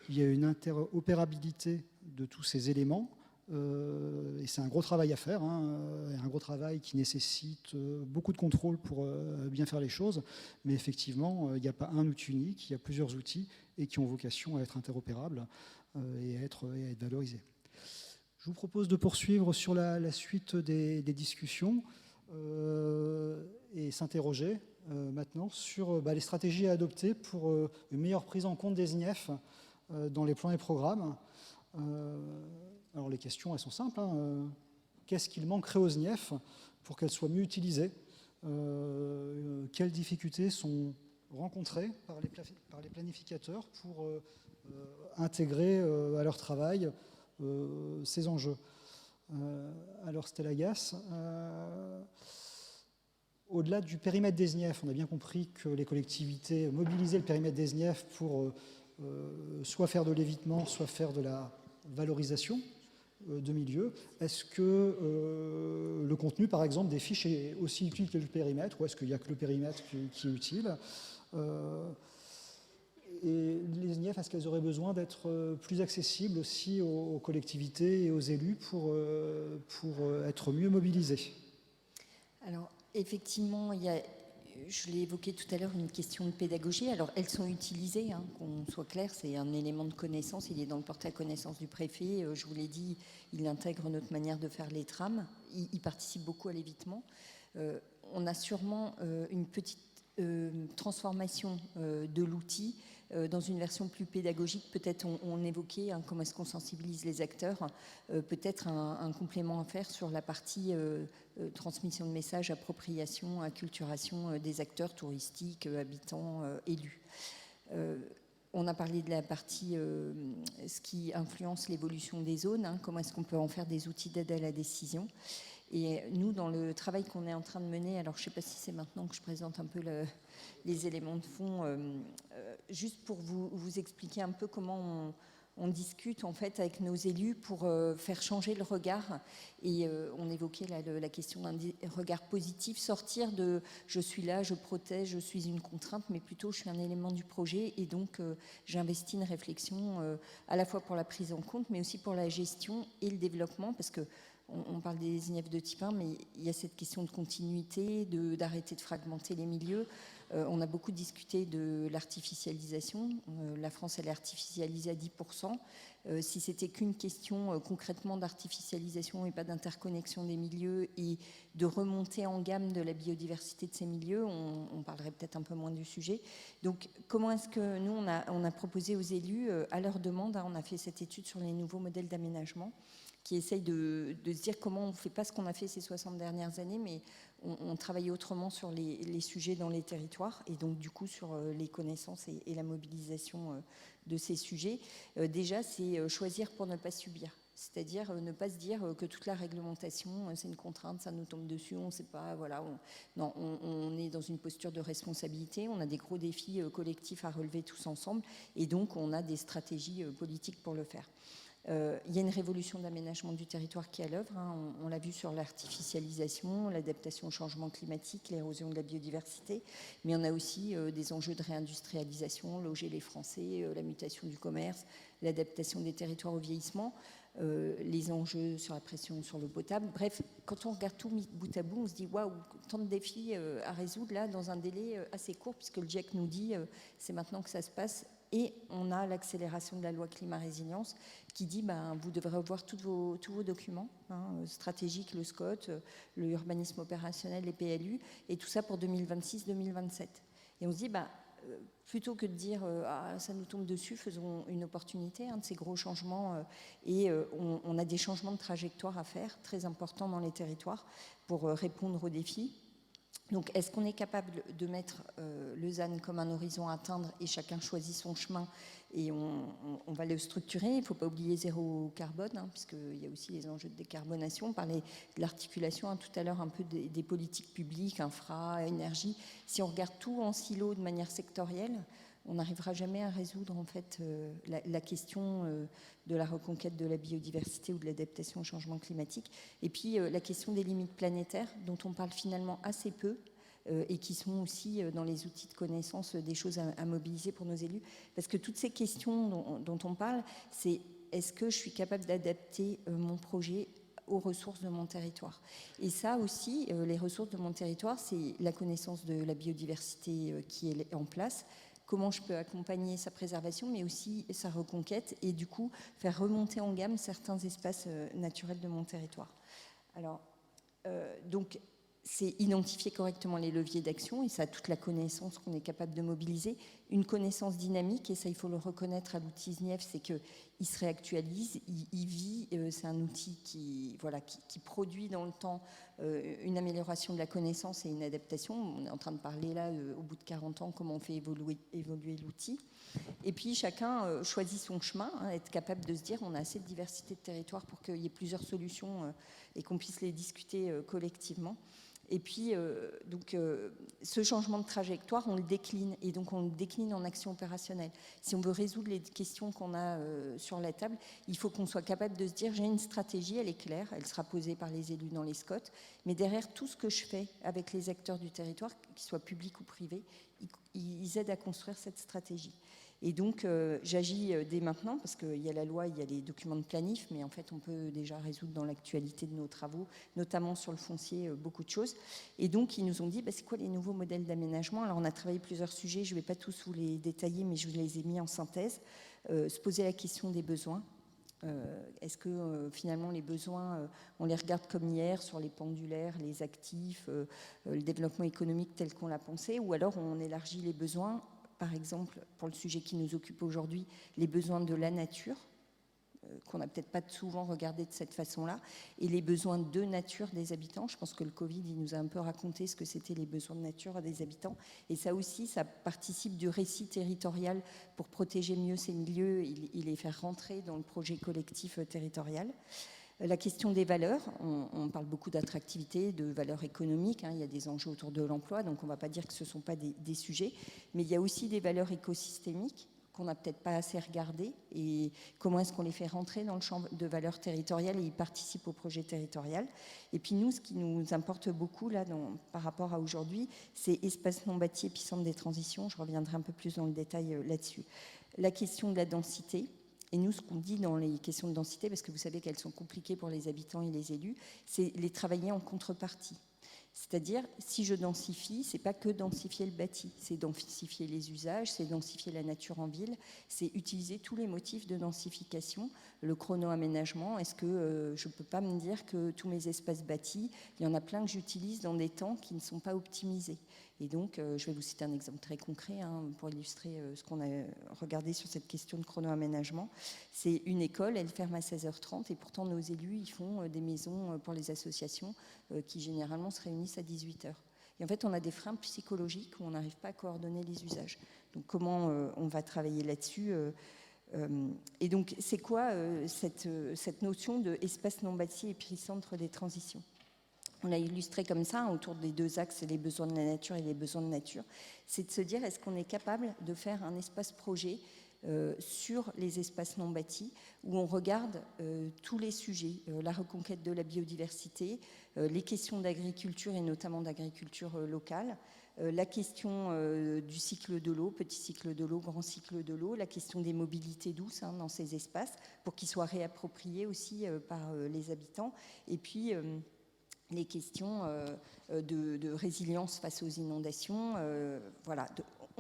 il y a une interopérabilité de tous ces éléments et c'est un gros travail à faire, un gros travail qui nécessite beaucoup de contrôle pour bien faire les choses, mais effectivement, il n'y a pas un outil unique, il y a plusieurs outils et qui ont vocation à être interopérables et à être valorisés. Je vous propose de poursuivre sur la suite des discussions et s'interroger maintenant sur les stratégies à adopter pour une meilleure prise en compte des SNIEF dans les plans et programmes. Alors les questions, elles sont simples. Qu'est-ce qu'il manquerait aux SNIEF pour qu'elles soient mieux utilisées? Quelles difficultés sont rencontrées par les planificateurs pour intégrer à leur travail ces enjeux? Alors Stella Gass, au-delà du périmètre des SNIEF, on a bien compris que les collectivités mobilisaient le périmètre des SNIEF pour soit faire de l'évitement, soit faire de la valorisation de milieux. Est-ce que le contenu, par exemple, des fiches est aussi utile que le périmètre, ou est-ce qu'il n'y a que le périmètre qui est utile? Et les SNIEF, est-ce qu'elles auraient besoin d'être plus accessibles aussi aux collectivités et aux élus pour être mieux mobilisées? Alors, effectivement, il y a, je l'ai évoqué tout à l'heure, une question de pédagogie. Alors, elles sont utilisées, qu'on soit clair, c'est un élément de connaissance. Il est dans le portail connaissance du préfet. Je vous l'ai dit, il intègre notre manière de faire les trames. Il participe beaucoup à l'évitement. On a sûrement une petite transformation de l'outil dans une version plus pédagogique. Peut-être on évoquait comment est-ce qu'on sensibilise les acteurs, peut-être un complément à faire sur la partie transmission de messages, appropriation, acculturation des acteurs touristiques, habitants, élus. On a parlé de la partie ce qui influence l'évolution des zones, comment est-ce qu'on peut en faire des outils d'aide à la décision. Et nous, dans le travail qu'on est en train de mener, alors je ne sais pas si c'est maintenant que je présente un peu les éléments de fond, juste pour vous expliquer un peu comment on discute en fait avec nos élus pour faire changer le regard. Et on évoquait la question d'un regard positif, sortir de « je suis là, je protège, je suis une contrainte », mais plutôt « je suis un élément du projet et donc j'investis une réflexion à la fois pour la prise en compte, mais aussi pour la gestion et le développement », parce que on parle des SNIEF de type 1, mais il y a cette question de continuité, d'arrêter de fragmenter les milieux. On a beaucoup discuté de l'artificialisation. La France, elle est artificialisée à 10%. Si c'était qu'une question concrètement d'artificialisation et pas d'interconnexion des milieux et de remontée en gamme de la biodiversité de ces milieux, on parlerait peut-être un peu moins du sujet. Donc, comment est-ce que nous, on a proposé aux élus, à leur demande, on a fait cette étude sur les nouveaux modèles d'aménagement, qui essaye de se dire comment on ne fait pas ce qu'on a fait ces 60 dernières années, mais on travaille autrement sur les sujets dans les territoires et donc du coup sur les connaissances et la mobilisation de ces sujets. Déjà, c'est choisir pour ne pas subir. C'est-à-dire ne pas se dire que toute la réglementation, c'est une contrainte, ça nous tombe dessus, on ne sait pas, voilà. Non, on est dans une posture de responsabilité, on a des gros défis collectifs à relever tous ensemble et donc on a des stratégies politiques pour le faire. Il y a une révolution d'aménagement du territoire qui est à l'œuvre. On l'a vu sur l'artificialisation, l'adaptation au changement climatique, l'érosion de la biodiversité, mais on a aussi des enjeux de réindustrialisation, loger les Français, la mutation du commerce, l'adaptation des territoires au vieillissement, les enjeux sur la pression sur l'eau potable. Bref, quand on regarde tout mis bout à bout, on se dit waouh, tant de défis à résoudre là dans un délai assez court, puisque le GIEC nous dit c'est maintenant que ça se passe. Et on a l'accélération de la loi climat-résilience qui dit vous devrez revoir tous vos documents stratégiques, le SCOT, le urbanisme opérationnel, les PLU, et tout ça pour 2026-2027. Et on se dit plutôt que de dire ça nous tombe dessus, faisons une opportunité de ces gros changements. Et on a des changements de trajectoire à faire, très importants dans les territoires, pour répondre aux défis. Donc, est-ce qu'on est capable de mettre le ZAN comme un horizon à atteindre et chacun choisit son chemin et on va le structurer? Il ne faut pas oublier zéro carbone, puisqu'il y a aussi les enjeux de décarbonation. On parlait de l'articulation tout à l'heure un peu des politiques publiques, infra, énergie. Si on regarde tout en silo de manière sectorielle, on n'arrivera jamais à résoudre en fait la question de la reconquête de la biodiversité ou de l'adaptation au changement climatique. Et puis la question des limites planétaires, dont on parle finalement assez peu, et qui sont aussi dans les outils de connaissance des choses à mobiliser pour nos élus. Parce que toutes ces questions dont on parle, c'est est-ce que je suis capable d'adapter mon projet aux ressources de mon territoire? Et ça aussi, les ressources de mon territoire, c'est la connaissance de la biodiversité qui est en place, comment je peux accompagner sa préservation, mais aussi sa reconquête, et du coup faire remonter en gamme certains espaces naturels de mon territoire. Alors, donc, c'est identifier correctement les leviers d'action, et ça a toute la connaissance qu'on est capable de mobiliser, une connaissance dynamique, et ça il faut le reconnaître à l'outil SNIEF, c'est qu'il se réactualise, il vit, c'est un outil qui produit dans le temps une amélioration de la connaissance et une adaptation. On est en train de parler là, au bout de 40 ans, comment on fait évoluer l'outil. Et puis chacun choisit son chemin, être capable de se dire on a assez de diversité de territoire pour qu'il y ait plusieurs solutions et qu'on puisse les discuter collectivement. Et puis, ce changement de trajectoire, on le décline, et donc on le décline en action opérationnelle. Si on veut résoudre les questions qu'on a sur la table, il faut qu'on soit capable de se dire, j'ai une stratégie, elle est claire, elle sera posée par les élus dans les SCOT, mais derrière tout ce que je fais avec les acteurs du territoire, qu'ils soient publics ou privés, ils aident à construire cette stratégie. Et donc, j'agis dès maintenant, parce qu'il y a la loi, il y a les documents de planif, mais en fait, on peut déjà résoudre dans l'actualité de nos travaux, notamment sur le foncier, beaucoup de choses. Et donc, ils nous ont dit, c'est quoi les nouveaux modèles d'aménagement? Alors, on a travaillé plusieurs sujets, je ne vais pas tous vous les détailler, mais je vous les ai mis en synthèse. Se poser la question des besoins. Est-ce que finalement les besoins, on les regarde comme hier sur les pendulaires, les actifs, le développement économique tel qu'on l'a pensé, ou alors on élargit les besoins? Par exemple, pour le sujet qui nous occupe aujourd'hui, les besoins de la nature, qu'on n'a peut-être pas souvent regardé de cette façon-là, et les besoins de nature des habitants. Je pense que le Covid, il nous a un peu raconté ce que c'était les besoins de nature des habitants. Et ça aussi, ça participe du récit territorial pour protéger mieux ces milieux et les faire rentrer dans le projet collectif territorial. La question des valeurs, on parle beaucoup d'attractivité, de valeurs économiques, il y a des enjeux autour de l'emploi, donc on ne va pas dire que ce ne sont pas des sujets, mais il y a aussi des valeurs écosystémiques qu'on n'a peut-être pas assez regardées, et comment est-ce qu'on les fait rentrer dans le champ de valeurs territoriales et ils participent au projet territorial. Et puis nous, ce qui nous importe beaucoup là, par rapport à aujourd'hui, c'est espace non bâti, épicentre des transitions, je reviendrai un peu plus dans le détail là-dessus. La question de la densité. Et nous, ce qu'on dit dans les questions de densité, parce que vous savez qu'elles sont compliquées pour les habitants et les élus, c'est les travailler en contrepartie. C'est-à-dire, si je densifie, ce n'est pas que densifier le bâti, c'est densifier les usages, c'est densifier la nature en ville, c'est utiliser tous les motifs de densification, le chrono-aménagement. Est-ce que je ne peux pas me dire que tous mes espaces bâtis, il y en a plein que j'utilise dans des temps qui ne sont pas optimisés? Et donc, je vais vous citer un exemple très concret pour illustrer ce qu'on a regardé sur cette question de chrono-aménagement. C'est une école, elle ferme à 16h30 et pourtant nos élus, ils font des maisons pour les associations qui généralement se réunissent à 18h. Et en fait, on a des freins psychologiques où on n'arrive pas à coordonner les usages. Donc, comment on va travailler là-dessus et donc, c'est quoi cette notion d'espace non bâti épicentre des transitions? On l'a illustré comme ça, autour des deux axes, les besoins de la nature et les besoins de nature. C'est de se dire, est-ce qu'on est capable de faire un espace projet sur les espaces non bâtis, où on regarde tous les sujets, la reconquête de la biodiversité, les questions d'agriculture et notamment d'agriculture locale, la question du cycle de l'eau, petit cycle de l'eau, grand cycle de l'eau, la question des mobilités douces dans ces espaces, pour qu'ils soient réappropriés aussi par les habitants, et puis les questions de résilience face aux inondations. Voilà.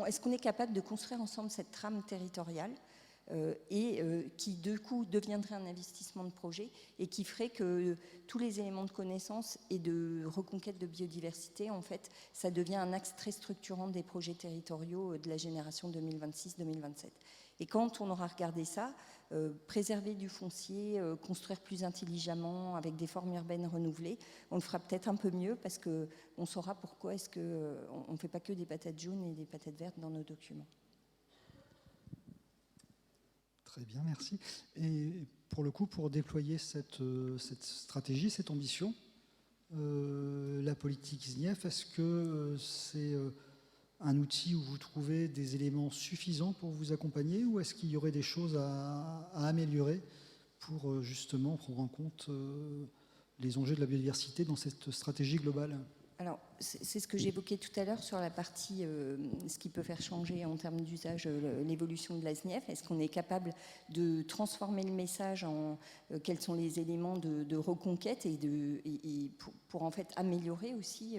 Est-ce qu'on est capable de construire ensemble cette trame territoriale qui de coup deviendrait un investissement de projet et qui ferait que tous les éléments de connaissance et de reconquête de biodiversité, en fait, ça devient un axe très structurant des projets territoriaux de la génération 2026-2027. Et quand on aura regardé ça, préserver du foncier, construire plus intelligemment avec des formes urbaines renouvelées, on le fera peut-être un peu mieux parce qu'on saura pourquoi est-ce qu'on ne fait pas que des patates jaunes et des patates vertes dans nos documents. Très bien, merci. Et pour le coup, pour déployer cette stratégie, cette ambition, la politique SNIEF, est-ce que c'est un outil où vous trouvez des éléments suffisants pour vous accompagner ou est-ce qu'il y aurait des choses à améliorer pour justement prendre en compte les enjeux de la biodiversité dans cette stratégie globale ? Alors, c'est ce que j'évoquais tout à l'heure sur la partie, ce qui peut faire changer en termes d'usage l'évolution de la SNIEF. Est-ce qu'on est capable de transformer le message en quels sont les éléments de reconquête et pour en fait améliorer aussi,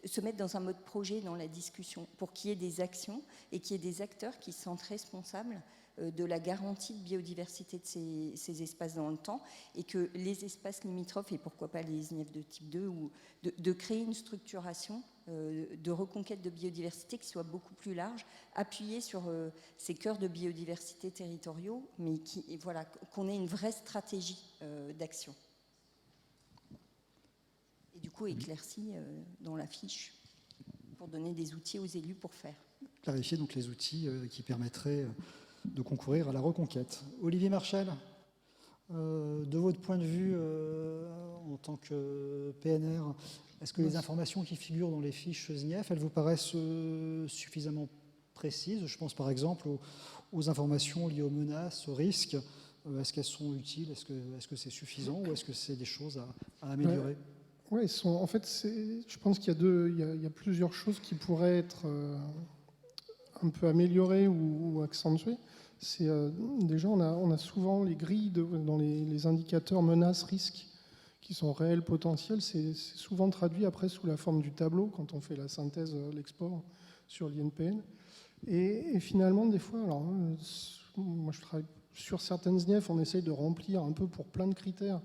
se mettre dans un mode projet dans la discussion pour qu'il y ait des actions et qu'il y ait des acteurs qui se sentent responsables de la garantie de biodiversité de ces espaces dans le temps et que les espaces limitrophes, et pourquoi pas les SNIEF de type 2, ou de créer une structuration de reconquête de biodiversité qui soit beaucoup plus large, appuyée sur ces cœurs de biodiversité territoriaux, mais qu'on ait une vraie stratégie d'action. Et du coup éclaircie dans la fiche pour donner des outils aux élus pour faire. Clarifier donc les outils qui permettraient de concourir à la reconquête. Olivier Marchal, de votre point de vue en tant que PNR, est-ce que les informations qui figurent dans les fiches SNIEF, elles vous paraissent suffisamment précises? Je pense par exemple aux informations liées aux menaces, aux risques. Est-ce qu'elles sont utiles? Est-ce que c'est suffisant ou est-ce que c'est des choses à améliorer? Oui, en fait, je pense qu'il y a plusieurs choses qui pourraient être un peu améliorées ou accentuées. Déjà, on a souvent les grilles dans les indicateurs menaces, risques, qui sont réels, potentiels. C'est souvent traduit après sous la forme du tableau quand on fait la synthèse, l'export sur l'INPN. Et finalement, des fois, alors moi je travaille sur certaines SNIEF, on essaye de remplir un peu pour plein de critères,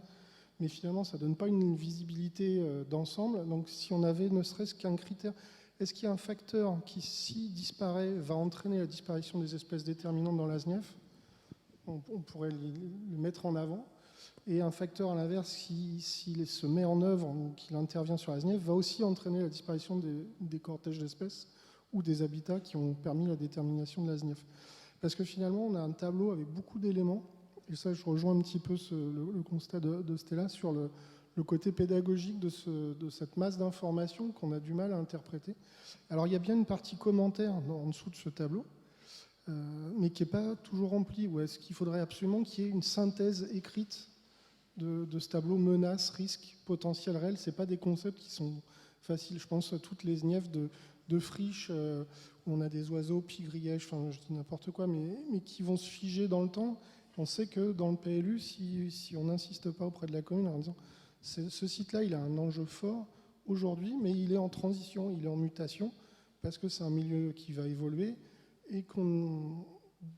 mais finalement, ça ne donne pas une visibilité d'ensemble. Donc, si on avait ne serait-ce qu'un critère, est-ce qu'il y a un facteur qui, s'il disparaît, va entraîner la disparition des espèces déterminantes dans la SNIEF? On pourrait le mettre en avant. Et un facteur, à l'inverse, s'il se met en œuvre ou qu'il intervient sur la SNIEF, va aussi entraîner la disparition des cortèges d'espèces ou des habitats qui ont permis la détermination de la SNIEF. Parce que finalement, on a un tableau avec beaucoup d'éléments. Et ça, je rejoins un petit peu le constat de Stella sur le côté pédagogique de cette masse d'informations qu'on a du mal à interpréter. Alors, il y a bien une partie commentaire en dessous de ce tableau, mais qui n'est pas toujours remplie. Ou est-ce qu'il faudrait absolument qu'il y ait une synthèse écrite de ce tableau menaces, risques, potentiels réels? Ce n'est pas des concepts qui sont faciles. Je pense à toutes les SNIEF de friches où on a des oiseaux, pie-grièches, enfin je dis n'importe quoi, mais qui vont se figer dans le temps. On sait que dans le PLU, si on n'insiste pas auprès de la commune en disant ce site-là, il a un enjeu fort aujourd'hui, mais il est en transition, il est en mutation, parce que c'est un milieu qui va évoluer, et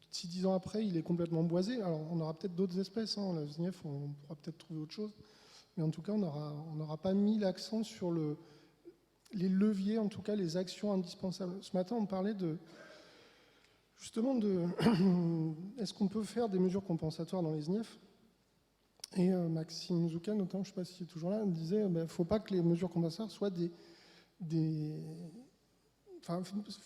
si 10 ans après, il est complètement boisé, alors on aura peut-être d'autres espèces, hein, la SNIEF, on pourra peut-être trouver autre chose, mais en tout cas, on n'aura pas mis l'accent sur les leviers, en tout cas les actions indispensables. Ce matin, on parlait justement est-ce qu'on peut faire des mesures compensatoires dans les SNIEF? Et Maxime Zouka, notamment, je ne sais pas s'il est toujours là, me disait qu'il ne faut pas que les mesures compensatoires soient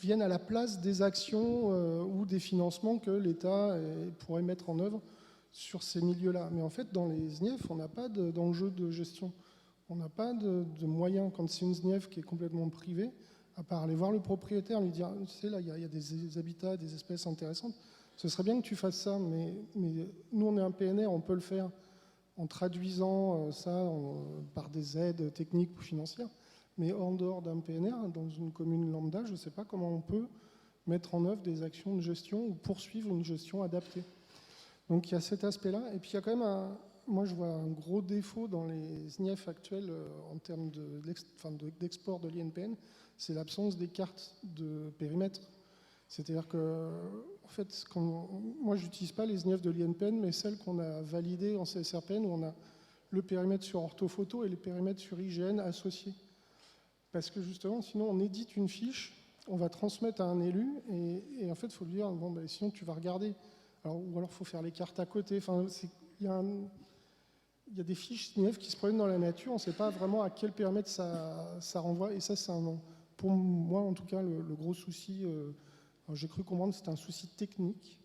viennent à la place des actions ou des financements que l'État pourrait mettre en œuvre sur ces milieux-là. Mais en fait, dans les SNIEF, on n'a pas d'enjeu de gestion. On n'a pas de moyens. Quand c'est une SNIEF qui est complètement privée, à part aller voir le propriétaire, lui dire, tu sais, là, il y a des habitats, des espèces intéressantes, ce serait bien que tu fasses ça, mais nous, on est un PNR, on peut le faire en traduisant ça par des aides techniques ou financières. Mais en dehors d'un PNR, dans une commune lambda, je ne sais pas comment on peut mettre en œuvre des actions de gestion ou poursuivre une gestion adaptée. Donc il y a cet aspect-là. Et puis il y a quand même moi je vois un gros défaut dans les SNIEF actuels en termes d'export de l'INPN, c'est l'absence des cartes de périmètre. C'est-à-dire que, en fait, moi, je n'utilise pas les SNIEF de l'INPN, mais celles qu'on a validées en CSRPN, où on a le périmètre sur orthophoto et le périmètre sur IGN associés. Parce que justement, sinon, on édite une fiche, on va transmettre à un élu, et en fait, il faut lui dire, bon, ben, sinon, tu vas regarder. Ou alors, il faut faire les cartes à côté. Enfin, il y a des fiches SNIEF qui se promènent dans la nature, on ne sait pas vraiment à quel périmètre ça renvoie, et ça, c'est pour moi, en tout cas, le gros souci. J'ai cru comprendre que c'était un souci technique,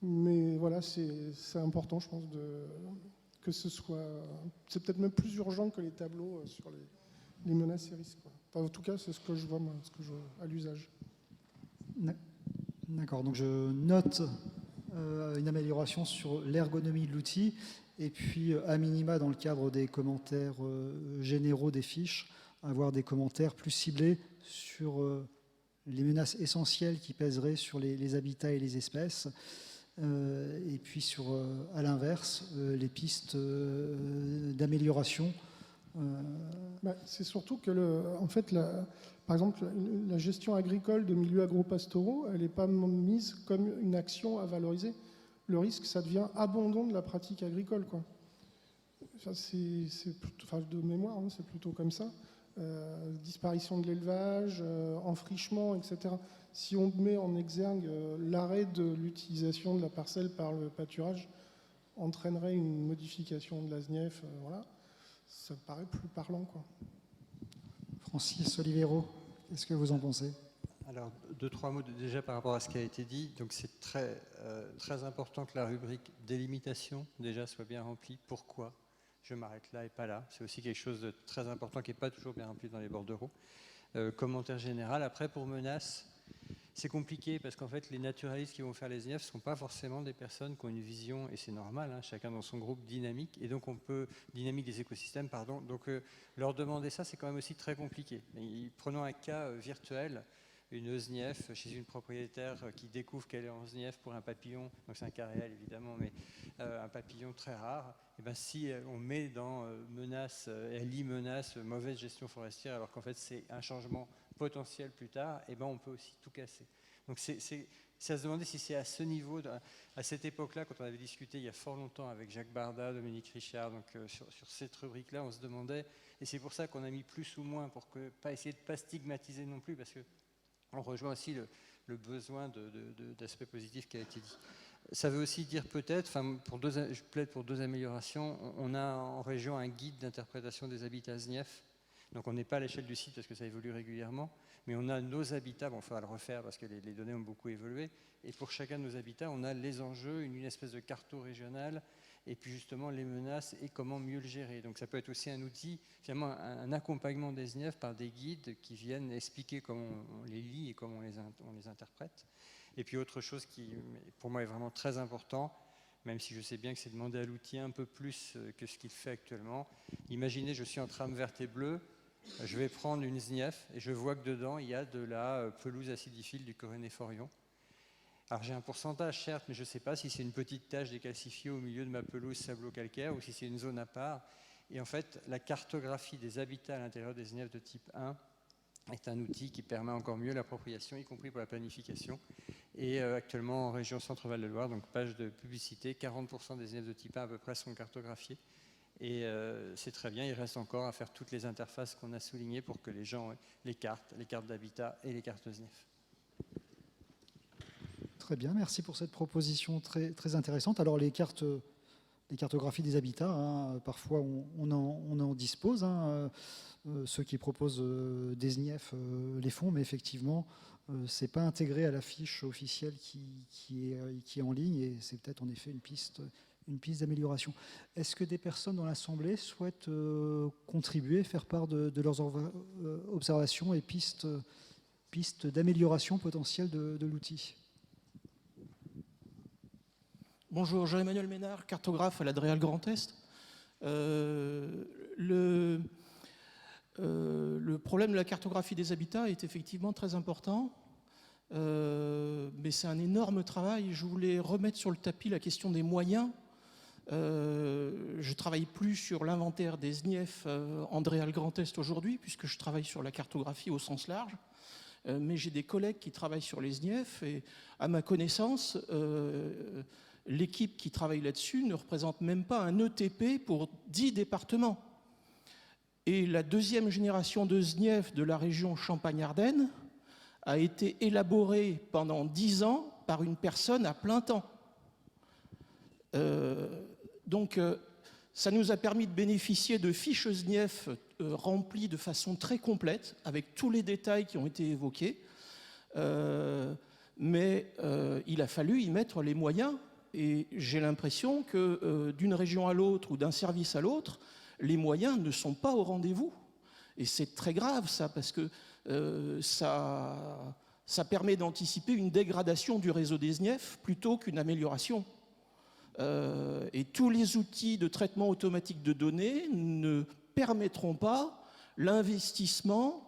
mais voilà, c'est important, je pense, que ce soit... C'est peut-être même plus urgent que les tableaux sur les menaces et risques, quoi. Enfin, en tout cas, c'est ce que je vois, moi, à l'usage. D'accord, donc je note une amélioration sur l'ergonomie de l'outil, et puis à minima, dans le cadre des commentaires généraux des fiches, avoir des commentaires plus ciblés sur les menaces essentielles qui pèseraient sur les habitats et les espèces, et puis à l'inverse, les pistes d'amélioration. C'est surtout que, en fait, par exemple, la gestion agricole de milieux agro-pastoraux, elle n'est pas mise comme une action à valoriser. Le risque, ça devient abandon de la pratique agricole, quoi. Enfin, de mémoire, hein, c'est plutôt comme ça. Disparition de l'élevage, enfrichement, etc. Si on met en exergue l'arrêt de l'utilisation de la parcelle par le pâturage, entraînerait une modification de la SNIEF, voilà, ça me paraît plus parlant, quoi. Francis Olivero, qu'est-ce que vous en pensez? Alors, 2-3 mots déjà par rapport à ce qui a été dit. Donc, c'est très, très important que la rubrique délimitation déjà soit bien remplie. Pourquoi je m'arrête là et pas là? C'est aussi quelque chose de très important qui n'est pas toujours bien rempli dans les bordereaux. Commentaire général. Après, pour menaces, c'est compliqué parce qu'en fait, les naturalistes qui vont faire les SNIEF ne sont pas forcément des personnes qui ont une vision, et c'est normal, hein, chacun dans son groupe dynamique, et donc dynamique des écosystèmes, pardon. Donc, leur demander ça, c'est quand même aussi très compliqué. Prenons un cas virtuel. Une SNIEF chez une propriétaire qui découvre qu'elle est en SNIEF pour un papillon, donc c'est un cas réel évidemment, mais un papillon très rare, et ben si on met dans menace, elle lit menace, mauvaise gestion forestière, alors qu'en fait c'est un changement potentiel plus tard, et ben on peut aussi tout casser. Donc c'est à se demander si c'est à ce niveau, à cette époque-là, quand on avait discuté il y a fort longtemps avec Jacques Barda, Dominique Richard, donc sur cette rubrique-là, on se demandait, et c'est pour ça qu'on a mis plus ou moins, pour pas essayer de ne pas stigmatiser non plus, parce que on rejoint aussi le besoin d'aspect positif qui a été dit. Ça veut aussi dire peut-être, je plaide pour 2 améliorations. On a en région un guide d'interprétation des habitats SNIEF. Donc on n'est pas à l'échelle du site parce que ça évolue régulièrement, mais on a nos habitats, bon, il faudra le refaire parce que les données ont beaucoup évolué, et pour chacun de nos habitats, on a les enjeux, une espèce de carto régional, et puis justement les menaces et comment mieux le gérer. Donc ça peut être aussi un outil, finalement un accompagnement des SNIEF par des guides qui viennent expliquer comment on les lit et comment on les interprète. Et puis autre chose qui pour moi est vraiment très important, même si je sais bien que c'est demander à l'outil un peu plus que ce qu'il fait actuellement. Imaginez, je suis en trame verte et bleue, je vais prendre une SNIEF et je vois que dedans il y a de la pelouse acidiphile du Corénéphorion. Alors j'ai un pourcentage certes, mais je ne sais pas si c'est une petite tache décalcifiée au milieu de ma pelouse sablo-calcaire ou si c'est une zone à part. Et en fait, la cartographie des habitats à l'intérieur des SNIEF de type 1 est un outil qui permet encore mieux l'appropriation, y compris pour la planification. Et actuellement en région Centre-Val de Loire, donc page de publicité, 40% des SNIEF de type 1 à peu près sont cartographiés. Et c'est très bien, il reste encore à faire toutes les interfaces qu'on a soulignées pour que les gens aient les cartes d'habitat et les cartes SNIEF. Très bien, merci pour cette proposition très, très intéressante. Alors les cartographies des habitats, hein, parfois on en dispose. Hein, ceux qui proposent des SNIEF les font, mais effectivement, ce n'est pas intégré à la fiche officielle qui est en ligne, et c'est peut-être en effet une piste d'amélioration. Est-ce que des personnes dans l'Assemblée souhaitent contribuer, faire part de leurs observations et pistes d'amélioration potentielle de l'outil? Bonjour, Jean-Emmanuel Ménard, cartographe à la DREAL Grand Est. Le problème de la cartographie des habitats est effectivement très important, mais c'est un énorme travail. Je voulais remettre sur le tapis la question des moyens. Je ne travaille plus sur l'inventaire des SNIEF en DREAL Grand Est aujourd'hui, puisque je travaille sur la cartographie au sens large. mais j'ai des collègues qui travaillent sur les SNIEF et à ma connaissance, l'équipe qui travaille là-dessus ne représente même pas un ETP pour 10 départements. Et la deuxième génération de SNIEF de la région Champagne-Ardenne a été élaborée pendant 10 ans par une personne à plein temps. Donc, ça nous a permis de bénéficier de fiches SNIEF remplies de façon très complète, avec tous les détails qui ont été évoqués. Mais il a fallu y mettre les moyens. Et j'ai l'impression que d'une région à l'autre ou d'un service à l'autre, les moyens ne sont pas au rendez-vous. Et c'est très grave, ça, parce que ça permet d'anticiper une dégradation du réseau des SNIEF plutôt qu'une amélioration. Et tous les outils de traitement automatique de données ne permettront pas l'investissement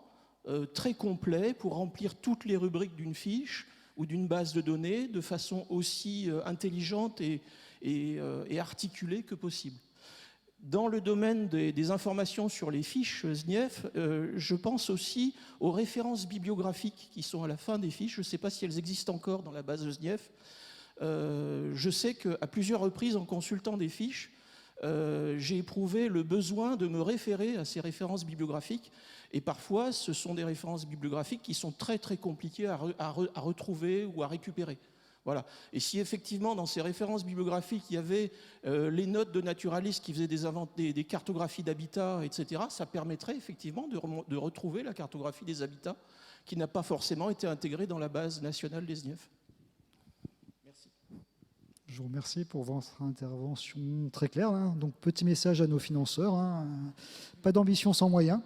très complet pour remplir toutes les rubriques d'une fiche ou d'une base de données de façon aussi intelligente et articulée que possible. Dans le domaine des informations sur les fiches SNIEF, je pense aussi aux références bibliographiques qui sont à la fin des fiches. Je ne sais pas si elles existent encore dans la base SNIEF. Je sais qu'à plusieurs reprises, en consultant des fiches, j'ai éprouvé le besoin de me référer à ces références bibliographiques. Et parfois, ce sont des références bibliographiques qui sont très très compliquées à retrouver ou à récupérer. Voilà. Et si effectivement, dans ces références bibliographiques, il y avait les notes de naturalistes qui faisaient des cartographies d'habitat, etc., ça permettrait effectivement de retrouver la cartographie des habitats qui n'a pas forcément été intégrée dans la base nationale des SNIEF. Merci. Je vous remercie pour votre intervention très claire. Hein. Donc, petit message à nos financeurs. Hein. Pas d'ambition sans moyens.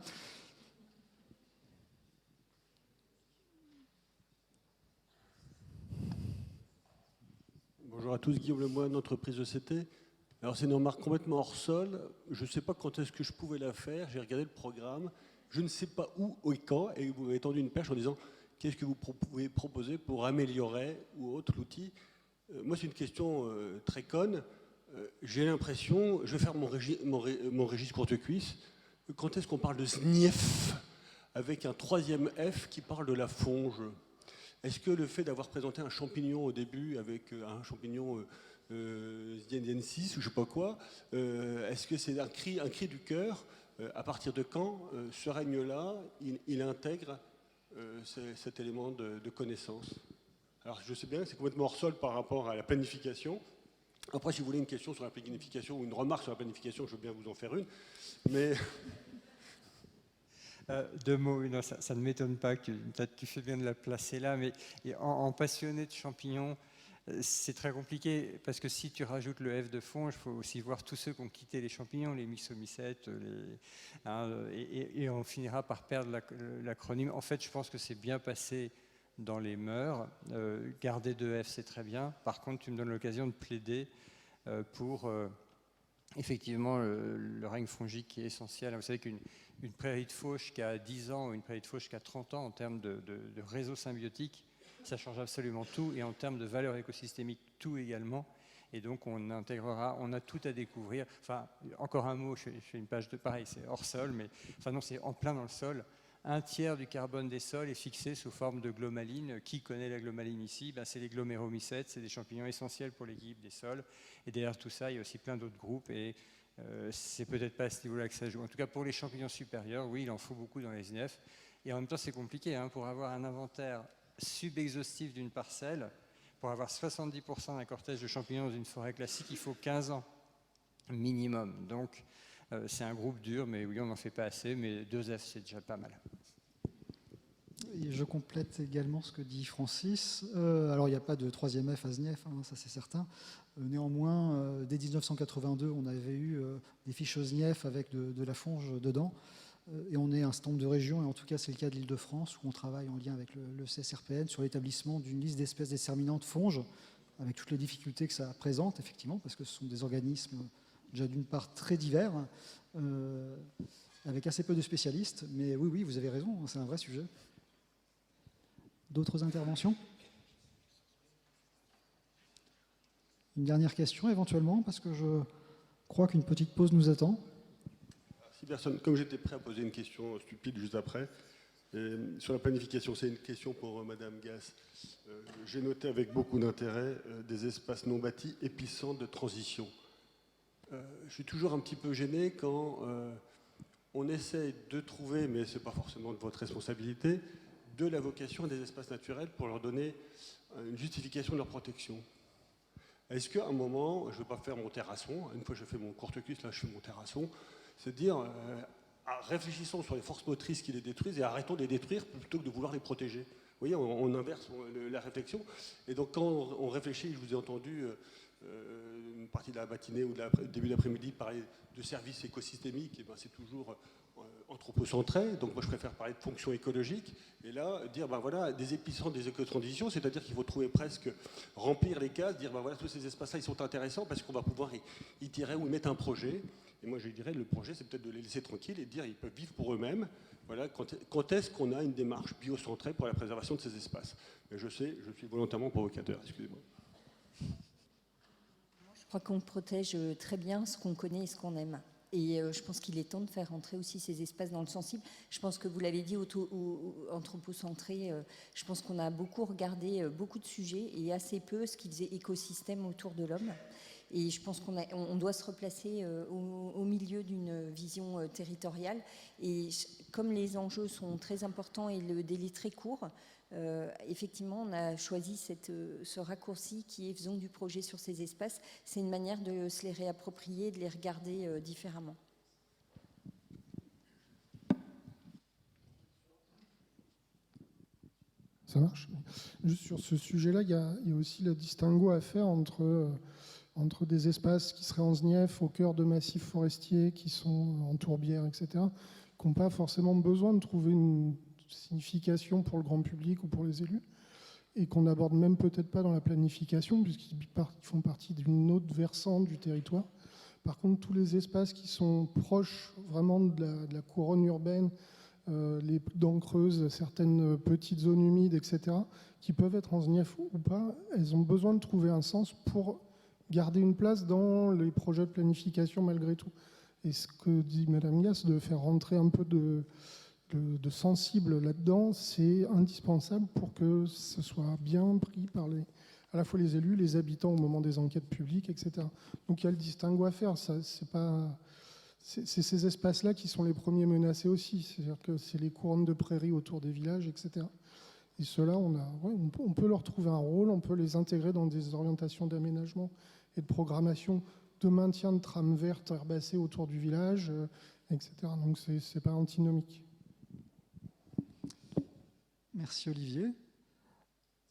Bonjour à tous, Guillaume Lemoine, entreprise ECT. Alors c'est une remarque complètement hors sol. Je ne sais pas quand est-ce que je pouvais la faire. J'ai regardé le programme. Je ne sais pas où et quand. Et vous m'avez tendu une perche en disant qu'est-ce que vous pouvez proposer pour améliorer ou autre l'outil. Moi c'est une question très conne. J'ai l'impression, je vais faire mon Régis Courtecuisse. Quand est-ce qu'on parle de SNIEF avec un troisième F qui parle de la fonge? Est-ce que le fait d'avoir présenté un champignon au début avec un champignon Zdieniensis ou je ne sais pas quoi, est-ce que c'est un cri du cœur? À partir de quand ce règne-là, il intègre cet élément de connaissance? Alors je sais bien que c'est complètement hors sol par rapport à la planification. Après, si vous voulez une question sur la planification ou une remarque sur la planification, je veux bien vous en faire une. Mais... Deux mots, non, ça ne m'étonne pas que tu fais bien de la placer là, mais en passionné de champignons, c'est très compliqué parce que si tu rajoutes le F de fonge, il faut aussi voir tous ceux qui ont quitté les champignons, les myxomycètes, et on finira par perdre l'acronyme. En fait, je pense que c'est bien passé dans les mœurs. Garder 2 F, c'est très bien. Par contre, tu me donnes l'occasion de plaider pour effectivement le règne fongique qui est essentiel. Vous savez qu'une prairie de fauche qui a 10 ans ou une prairie de fauche qui a 30 ans en termes de réseau symbiotique, ça change absolument tout, et en termes de valeur écosystémique, tout également. Et donc on intégrera, on a tout à découvrir. Enfin, encore un mot, je fais une page de pareil, c'est hors sol, mais enfin non, c'est en plein dans le sol. 1/3 du carbone des sols est fixé sous forme de glomaline. Qui connaît la glomaline ici? C'est les gloméromycètes, c'est des champignons essentiels pour l'équilibre des sols. Et derrière tout ça, il y a aussi plein d'autres groupes. Et c'est peut-être pas à ce niveau-là que ça joue. En tout cas, pour les champignons supérieurs, oui, il en faut beaucoup dans les SNIEF. Et en même temps, c'est compliqué. Hein, pour avoir un inventaire subexhaustif d'une parcelle, pour avoir 70% d'un cortège de champignons dans une forêt classique, il faut 15 ans minimum. Donc, c'est un groupe dur, mais oui, on n'en fait pas assez. Mais 2 F, c'est déjà pas mal. Et je complète également ce que dit Francis. Alors, il n'y a pas de 3e F à SNIEF, hein, ça c'est certain. Néanmoins, dès 1982, on avait eu des fiches SNIEF avec de la fonge dedans. Et on est un certain nombre de régions, et en tout cas c'est le cas de l'Île-de-France, où on travaille en lien avec le CSRPN sur l'établissement d'une liste d'espèces déterminantes fonges, avec toutes les difficultés que ça présente, effectivement, parce que ce sont des organismes déjà d'une part très divers, avec assez peu de spécialistes. Mais oui, vous avez raison, c'est un vrai sujet. D'autres interventions? Une dernière question éventuellement, parce que je crois qu'une petite pause nous attend. Si personne, comme j'étais prêt à poser une question stupide juste après, Sur la planification, c'est une question pour Madame Gass. J'ai noté avec beaucoup d'intérêt des espaces non bâtis épicentres de transition. Je suis toujours un petit peu gêné quand on essaie de trouver, mais ce n'est pas forcément de votre responsabilité, de la vocation des espaces naturels pour leur donner une justification de leur protection. Est-ce qu'à un moment, je ne veux pas faire mon terrasson, une fois que je fais mon courte-cuisse, là je fais mon terrasson, c'est de dire, réfléchissons sur les forces motrices qui les détruisent et arrêtons de les détruire plutôt que de vouloir les protéger. Vous voyez, on inverse la réflexion. Et donc quand on réfléchit, je vous ai entendu une partie de la matinée ou début d'après-midi parler de services écosystémiques, et ben c'est toujours anthropocentré, donc moi je préfère parler de fonction écologique, et là dire ben voilà, des épicentres des écotransitions, c'est-à-dire qu'il faut trouver presque, remplir les cases, dire ben voilà, tous ces espaces-là ils sont intéressants parce qu'on va pouvoir y tirer ou y mettre un projet, et moi je dirais le projet c'est peut-être de les laisser tranquilles et de dire ils peuvent vivre pour eux-mêmes, voilà, quand est-ce qu'on a une démarche biocentrée pour la préservation de ces espaces. Mais je sais, je suis volontairement provocateur, excusez-moi. Je crois qu'on protège très bien ce qu'on connaît et ce qu'on aime. Et je pense qu'il est temps de faire rentrer aussi ces espaces dans le sensible. Je pense que vous l'avez dit, anthropocentré, je pense qu'on a beaucoup regardé beaucoup de sujets et assez peu ce qui faisait écosystème autour de l'homme. Et je pense qu'on doit se replacer au milieu d'une vision territoriale. Et comme les enjeux sont très importants et le délai très court, effectivement, on a choisi ce raccourci qui est faisons du projet sur ces espaces. C'est une manière de se les réapproprier, de les regarder différemment. Ça marche. Juste sur ce sujet-là, il y a aussi le distinguo à faire entre des espaces qui seraient en SNIEF, au cœur de massifs forestiers, qui sont en tourbière, etc., qui n'ont pas forcément besoin de trouver une signification pour le grand public ou pour les élus, et qu'on n'aborde même peut-être pas dans la planification, puisqu'ils font partie d'une autre versante du territoire. Par contre, tous les espaces qui sont proches vraiment de la couronne urbaine, les dents creuses, certaines petites zones humides, etc., qui peuvent être en SNIEF ou pas, elles ont besoin de trouver un sens pour garder une place dans les projets de planification malgré tout. Et ce que dit Madame Gass, de faire rentrer un peu de sensible là-dedans, c'est indispensable pour que ce soit bien pris par à la fois les élus, les habitants au moment des enquêtes publiques, etc. Donc il y a le distinguo à faire. C'est ces espaces-là qui sont les premiers menacés aussi. C'est-à-dire que c'est les couronnes de prairies autour des villages, etc. Et ceux-là, on peut leur trouver un rôle, on peut les intégrer dans des orientations d'aménagement et de programmation de maintien de trames vertes herbacées autour du village, etc. Donc c'est pas antinomique. Merci Olivier.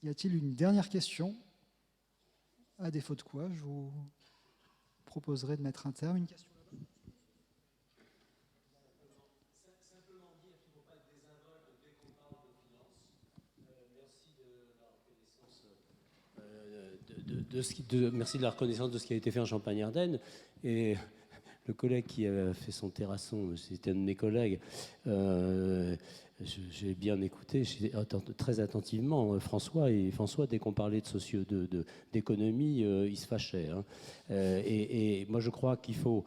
Y a-t-il une dernière question? À défaut de quoi, je vous proposerai de mettre un terme. Une question là-bas. Simplement dire qu'il ne faut pas être désinvolte dès qu'on parle de finances. Merci de la reconnaissance de ce qui a été fait en Champagne-Ardenne. Et le collègue qui a fait son terrasson, c'était un de mes collègues, j'ai bien écouté très attentivement François, et François, dès qu'on parlait d'économie, il se fâchait. Hein. Et moi, je crois qu'il faut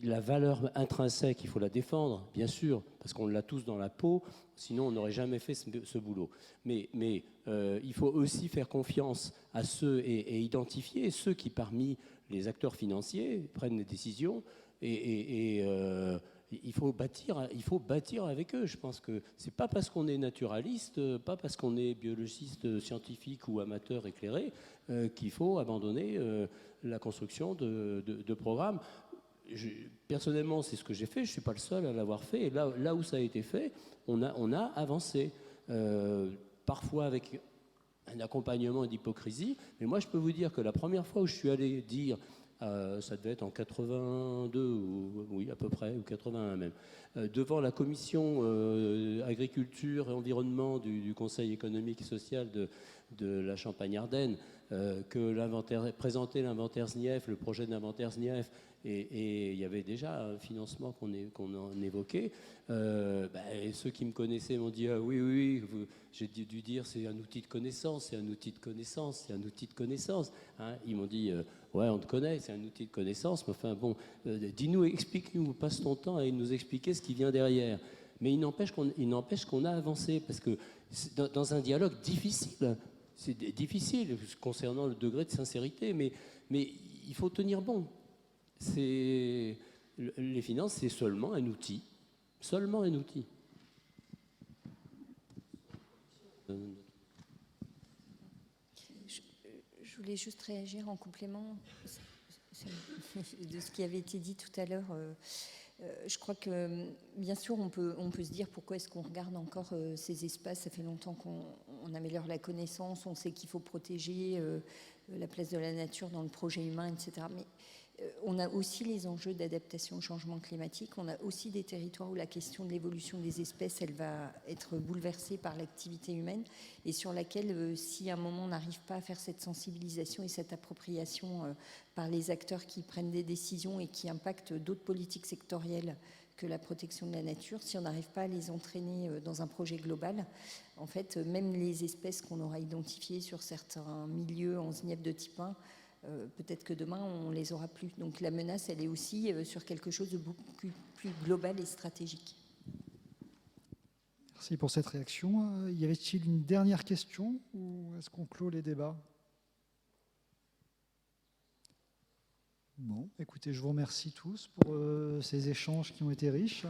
la valeur intrinsèque, il faut la défendre, bien sûr, parce qu'on l'a tous dans la peau, sinon on n'aurait jamais fait ce boulot. Mais il faut aussi faire confiance à ceux et identifier ceux qui, parmi les acteurs financiers, prennent des décisions et il faut bâtir avec eux. Je pense que c'est pas parce qu'on est naturaliste, pas parce qu'on est biologiste, scientifique ou amateur éclairé qu'il faut abandonner la construction de programmes. Personnellement, c'est ce que j'ai fait. Je suis pas le seul à l'avoir fait. Et là où ça a été fait, on a avancé. Parfois avec un accompagnement d'hypocrisie. Mais moi, je peux vous dire que la première fois où je suis allé dire, ça devait être en 82, oui, à peu près, ou 81 même, devant la commission agriculture et environnement du Conseil économique et social de la Champagne-Ardenne, que présentait l'inventaire SNIEF, le projet d'inventaire SNIEF, et il y avait déjà un financement qu'on en évoquait. Et ceux qui me connaissaient m'ont dit oui, j'ai dû dire c'est un outil de connaissance, c'est un outil de connaissance, c'est un outil de connaissance. Hein, ils m'ont dit ouais, on te connaît, c'est un outil de connaissance, mais enfin bon, dis-nous, explique-nous, passe ton temps à nous expliquer ce qui vient derrière. Mais il n'empêche qu'on a avancé, parce que dans un dialogue difficile, c'est difficile concernant le degré de sincérité, mais il faut tenir bon. Les finances, c'est seulement un outil. Seulement un outil. Je voulais juste réagir en complément de ce qui avait été dit tout à l'heure. Je crois que, bien sûr, on peut se dire pourquoi est-ce qu'on regarde encore ces espaces. Ça fait longtemps qu'on améliore la connaissance, on sait qu'il faut protéger la place de la nature dans le projet humain, etc. Mais on a aussi les enjeux d'adaptation au changement climatique. On a aussi des territoires où la question de l'évolution des espèces, elle va être bouleversée par l'activité humaine et sur laquelle, si à un moment on n'arrive pas à faire cette sensibilisation et cette appropriation par les acteurs qui prennent des décisions et qui impactent d'autres politiques sectorielles que la protection de la nature, si on n'arrive pas à les entraîner dans un projet global, en fait, même les espèces qu'on aura identifiées sur certains milieux en SNIEF de type 1, peut-être que demain, on ne les aura plus. Donc la menace, elle est aussi sur quelque chose de beaucoup plus global et stratégique. Merci pour cette réaction. Y avait-il une dernière question ou est-ce qu'on clôt les débats? Bon, écoutez, je vous remercie tous pour ces échanges qui ont été riches.